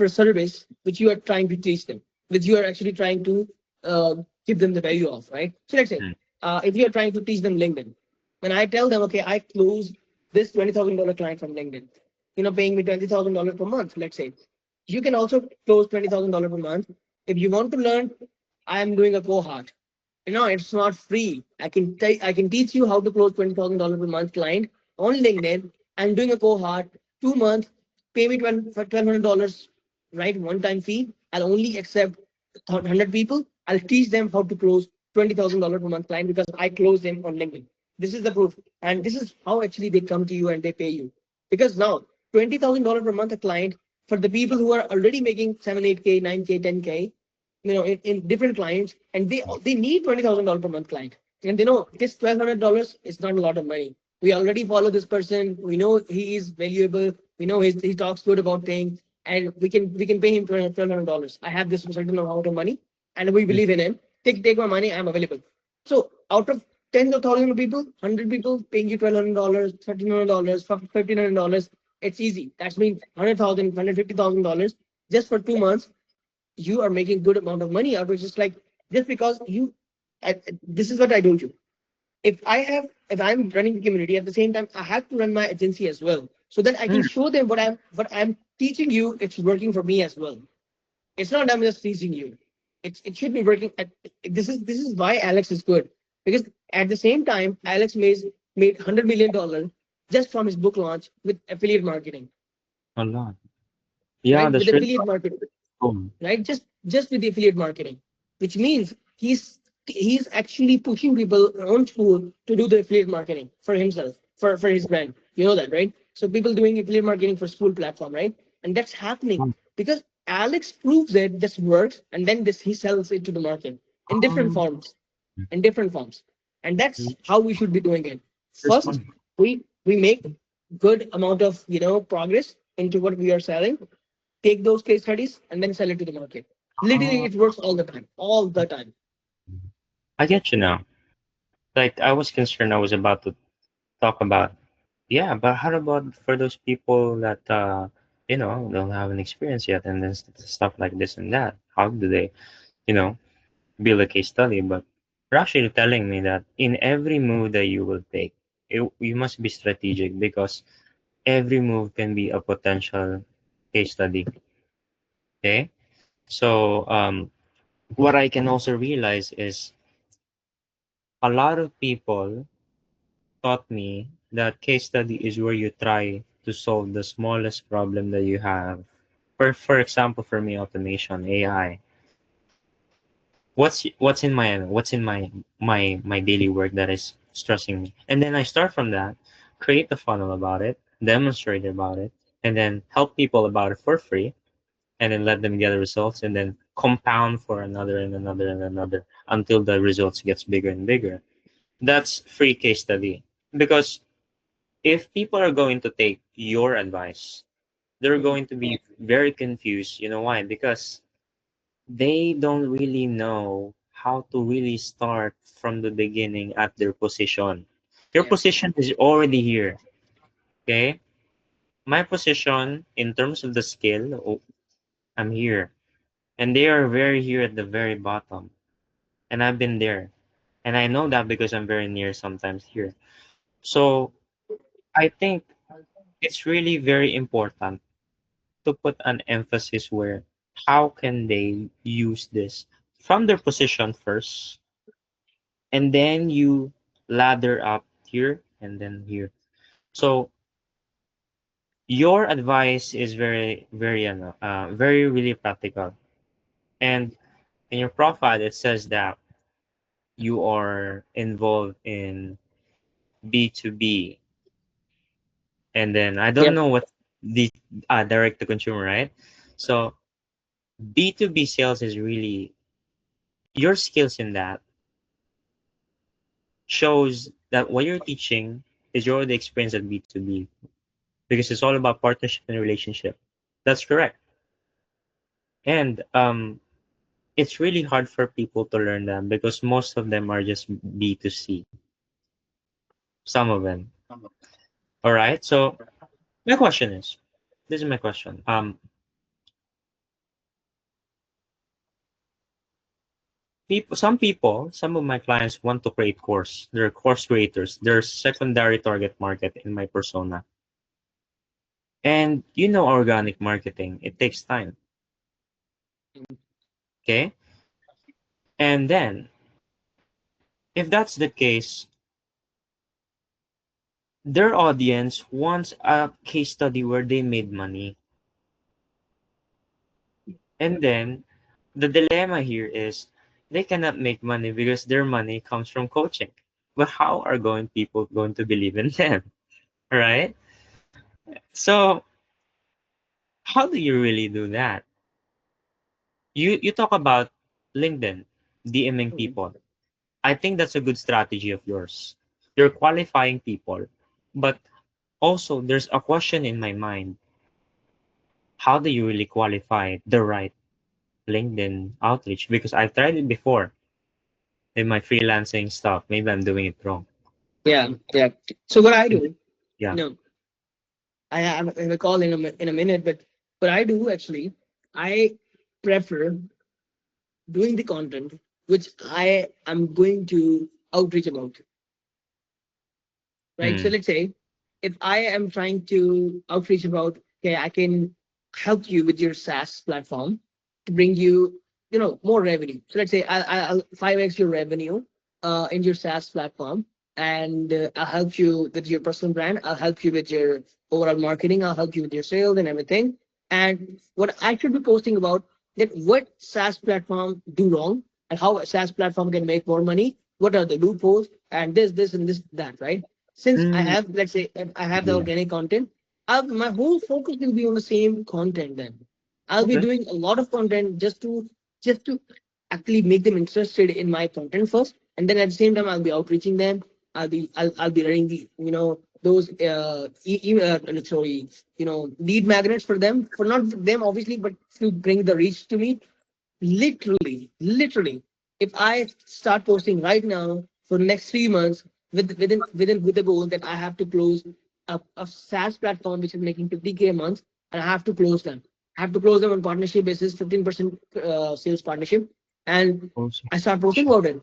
a service which you are trying to teach them, which you are actually trying to uh, give them the value of, right? So let's say mm, if you are trying to teach them LinkedIn, when I tell them, okay, I close this $20,000 client from LinkedIn, paying me $20,000 per month, let's say, you can also close $20,000 per month. If you want to learn, I am doing a cohort. It's not free. I can teach you how to close $20,000 per month client on LinkedIn. I'm doing a cohort, 2 months, pay me $1,200, right? One time fee. I'll only accept 100 people. I'll teach them how to close $20,000 per month client because I close them on LinkedIn. This is the proof. And this is how actually they come to you and they pay you. Because now, $20,000 per month a client for the people who are already making 7, 8K, 9K, 10K, in different clients, and they need $20,000 per month client. And they know this $1,200 is not a lot of money. We already follow this person. We know he is valuable. We know he talks good about things, and we can pay him $1,200. I have this certain amount of money, and we believe in him. Take my money. I'm available. So out of tens of thousands of people, 100 people paying you $1,200, $1,300, $1,500. It's easy. That means 100,000, $150,000 just for 2 months. You are making good amount of money out of it. Just like just because you. This is what I told you. If I'm running the community at the same time, I have to run my agency as well, so that I can Mm. show them what I'm teaching you. It's working for me as well. It's not I'm just teasing you. It should be working. This is why Alex is good, because at the same time Alex made $100 million just from his book launch with affiliate marketing, A lot. Yeah, right? With that's really affiliate marketing, cool. right? Just with the affiliate marketing, which means he's actually pushing people on Skool to do the affiliate marketing for himself, for his brand. You know that, right? So people doing affiliate marketing for Skool platform, right? And that's happening because Alex proves that this works, and then this he sells it to the market in different Um, forms, in different forms, and that's how we should be doing it. this First, one. we make good amount of progress into what we are selling, take those case studies and then sell it to the market. Literally, Oh, it works all the time, all the time. I get you now. Like I was concerned I was about to talk about, yeah, but how about for those people that don't have an experience yet and then stuff like this and that? How do they, you know, build a case study? But you're actually telling me that in every move that you will take, you must be strategic because every move can be a potential case study. Okay. So what I can also realize is a lot of people taught me that case study is where you try to solve the smallest problem that you have. For example, for me, automation, AI. What's in my daily work that is stressing me, and then I start from that, create a funnel about it, demonstrate about it, and then help people about it for free, and then let them get the results, and then compound for another and another and another until the results gets bigger and bigger. That's free case study because if people are going to take your advice, they're Mhm. going to be very confused. You know why? Because they don't really know how to really start from the beginning at their position. Your Yeah, position is already here. Okay. My position in terms of the skill, I'm here. And they are very here at the very bottom. And I've been there. And I know that because I'm very near sometimes here. So I think it's really very important to put an emphasis where how can they use this from their position first, and then you ladder up here and then here. So your advice is very very very really practical, and in your profile it says that you are involved in B2B, and then I don't yeah, know what the direct to consumer, right? So B2B sales is really your skills in that shows that what you're teaching is your already experience at B2B because it's all about partnership and relationship. That's correct. And it's really hard for people to learn them because most of them are just B2C. Some of them. All right. So my question is, this is my question. Some of my clients want to create course. They're course creators. They're secondary target market in my persona. And organic marketing, it takes time. Okay. And then if that's the case, their audience wants a case study where they made money. And then the dilemma here is they cannot make money because their money comes from coaching. But how are going people going to believe in them? Right? So How do you really do that? You talk about LinkedIn, DMing Mm. people. I think that's a good strategy of yours. You're qualifying people, but also there's a question in my mind. How do you really qualify the right LinkedIn outreach? Because I've tried it before in my freelancing stuff. Maybe I'm doing it wrong. Yeah, yeah. So what I Is do, it- Yeah. you know, I have a call in a minute, but what I do actually, I prefer doing the content which I am going to outreach about, right? So Hmm. let's say if I am trying to outreach about, okay, I can help you with your SaaS platform to bring you, more revenue. So let's say I'll 5x your revenue in your SaaS platform, and I'll help you with your personal brand. I'll help you with your overall marketing. I'll help you with your sales and everything. And what I should be posting about that what SaaS platform do wrong and how a SaaS platform can make more money. What are the loopholes and this and this that, right? Since I Mm, have, let's say, if I have the yeah. organic content, my whole focus will be on the same content. Then I'll be Okay. doing a lot of content just to actually make them interested in my content first, and then at the same time I'll be outreaching them. I'll be running the those sorry, lead magnets for them, for not for them obviously, but to bring the reach to me. Literally, if I start posting right now for the next 3 months with the goal that I have to close a SaaS platform which is making 50K a month, and I have to close them. I have to close them on partnership basis, 15% sales partnership, and Awesome. I start posting about it.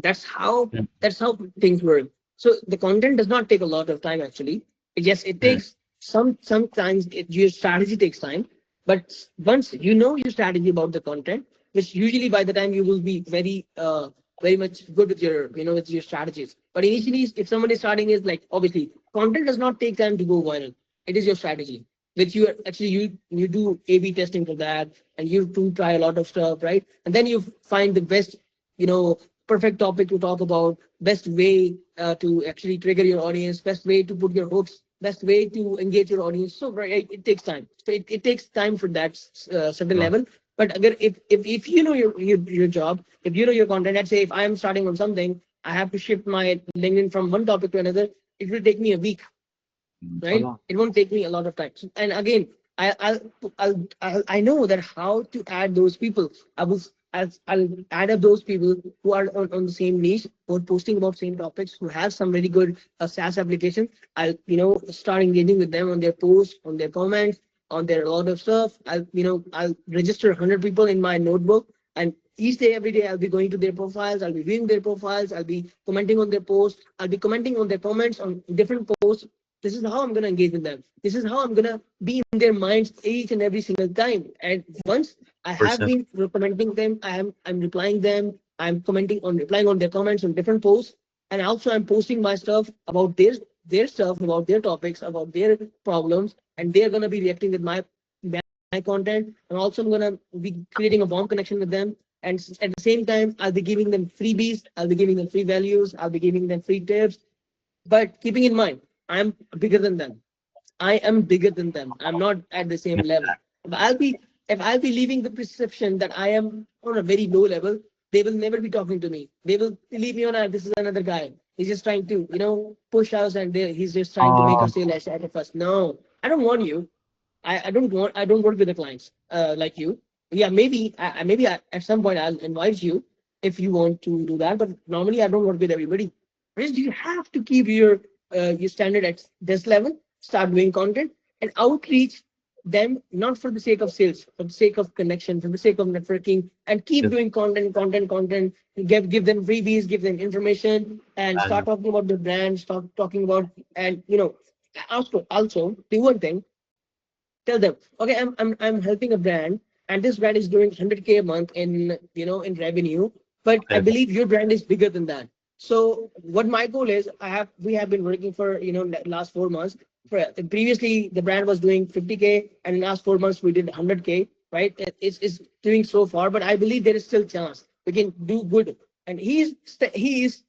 that's how Mm, that's how things work. So the content does not take a lot of time actually. Yes, it mm, takes sometimes your strategy takes time, but once you know your strategy about the content, which usually by the time you will be very much good with your strategies. But initially, if somebody is starting, is like, obviously content does not take time to go viral. It is your strategy, which you are actually, you do A/B testing for that, and you do try a lot of stuff, right? And then you find the best, you know perfect topic to talk about, best way to actually trigger your audience, best way to put your hooks, best way to engage your audience. So right, it takes time. So it takes time for that certain sure. level. But again, if you know your job, if you know your content, let's say if I am starting on something, I have to shift my LinkedIn from one topic to another. It will take me a week, A right? lot. It won't take me a lot of time. And again, I, I'll, I know that how to add those people. I'll add up those people who are on the same niche, who are posting about same topics, who have some very good SaaS application. I'll start engaging with them on their posts, on their comments, on their a lot of stuff. I'll register 100 people in my notebook, and each day, every day, I'll be going to their profiles. I'll be viewing their profiles. I'll be commenting on their posts. I'll be commenting on their comments on different posts. This is how I'm going to engage with them. This is how I'm going to be in their minds each and every single time. And once I have Percent. been commenting them, I'm replying them. I'm commenting on replying on their comments on different posts, and also I'm posting my stuff about their stuff, about their topics, about their problems, and they're going to be reacting with my content. And also I'm going to be creating a warm connection with them. And at the same time, I'll be giving them freebies. I'll be giving them free values. I'll be giving them free tips. But keeping in mind, I'm bigger than them. I am bigger than them. I'm not at the same level. If I'll be if I'll be leaving the perception that I am on a very low level, they will never be talking to me. They will leave me on a, this is another guy. He's just trying to, push us, and he's just trying to make Um, us feel less out of us. No, I don't want you. I don't work with the clients like you. Yeah, maybe at some point I'll invite you if you want to do that. But normally I don't work with everybody. Because you have to keep your standard at this level. Start doing content and outreach them, not for the sake of sales, for the sake of connection, for the sake of networking, and keep just doing content. Give them freebies, give them information, and start value. talking about the brand. Start talking about, and also do one thing. Tell them, okay, I'm helping a brand, and this brand is doing 100K a month in revenue, but I Okay. believe your brand is bigger than that. So what my goal is, we have been working for last 4 months. Previously the brand was doing 50K, and in last 4 months we did 100K, right? It's doing so far, but I believe there is still chance we can do good. And he's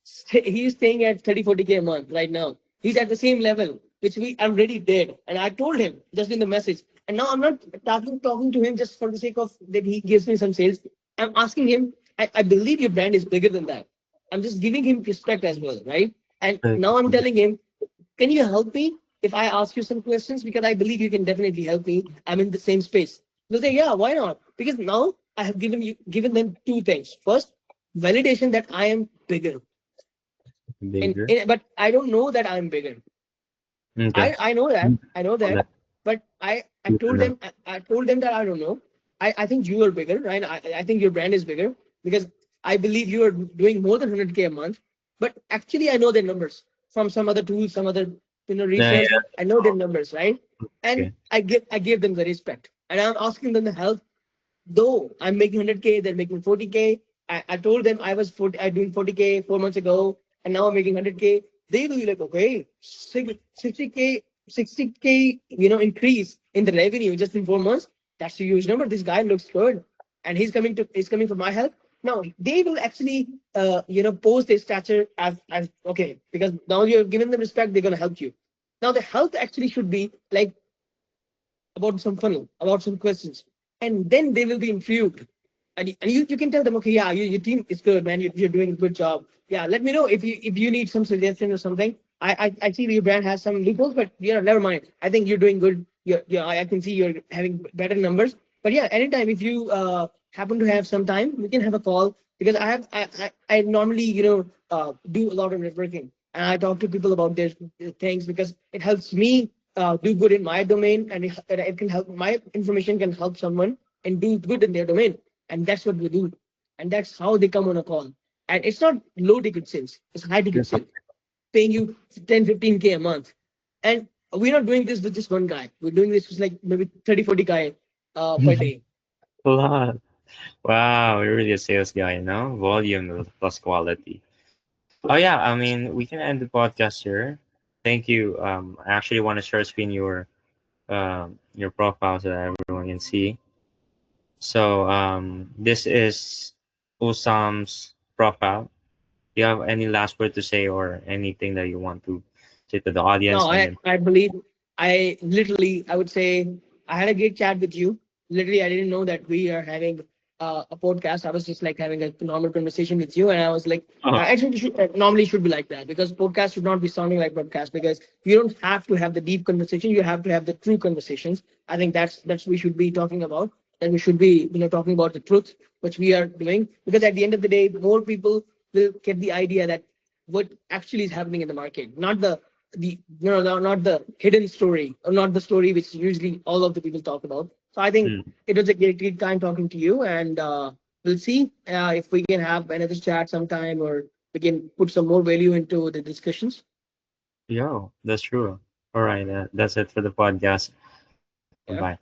staying at 30 40K a month right now. He's at the same level which we already did. And I told him just in the message, And now I'm not talking to him just for the sake of that he gives me some sales. I'm asking him, I believe your brand is bigger than that. I'm just giving him respect as well, right? And now I'm telling him, can you help me if I ask you some questions? Because I believe you can definitely help me. I'm in the same space. They'll say, yeah, why not? Because now I have given them two things. First, validation that I am bigger. Bigger. But I don't know that I'm bigger. Okay. I know that. I know All that. that But I you told know. them I told them that I don't know. I think you are bigger, right? I think your brand is bigger because I believe you are doing more than 100K a month. But actually, I know their numbers from some other tools, some other Yeah, research. yeah. I know their numbers, right? And Okay. I give them the respect, and I'm asking them the help. Though I'm making 100K, they're making 40K. I told them I doing 40K 4 months ago, and now I'm making 100K. They will be like, okay, 60K, 60K, increase in the revenue just in 4 months. That's a huge number. This guy looks good, and he's coming for my help. Now they will actually, post their stature as okay because now you're giving them respect. They're gonna help you. Now the help actually should be like about some funnel, about some questions, and then they will be intrigued. And you can tell them, okay, yeah, your team is good, man. You're doing a good job. Yeah, let me know if you need some suggestion or something. I see your brand has some loopholes, but never mind. I think you're doing good. I can see you're having better numbers. But yeah, anytime if you happen to have some time, we can have a call because I normally do a lot of networking and I talk to people about their things because it helps me do good in my domain and it can help my information can help someone and do good in their domain, and that's what we do, and that's how they come on a call. And it's not low ticket sales, it's high ticket Yes. sales, paying you 10-15K a month. And we're not doing this with just one guy, we're doing this with like maybe 30-40 guy per day. A lot. Wow, you're really a sales guy, you know? Volume plus quality. Oh yeah, I mean, we can end the podcast here. Thank you. I actually want to share screen your profile so that everyone can see. So this is Usam's profile. Do you have any last word to say or anything that you want to say to the No, audience? And I, then, I believe I would say I had a great chat with you. Literally, I didn't know that we are having a podcast. I was just like having a normal conversation with you. And I was like, oh, actually, normally should be like that because podcast should not be sounding like podcast because you don't have to have the deep conversation. You have to have the true conversations. I think that's we should be talking about. And we should be, talking about the truth, which we are doing. Because at the end of the day, more people will get the idea that what actually is happening in the market, not the not the hidden story or not the story which usually all of the people talk about. So I think mm, it was a great time talking to you, and we'll see if we can have another chat sometime or we can put some more value into the discussions. yo, that's true. All right, that's it for the podcast. Bye Yeah. bye.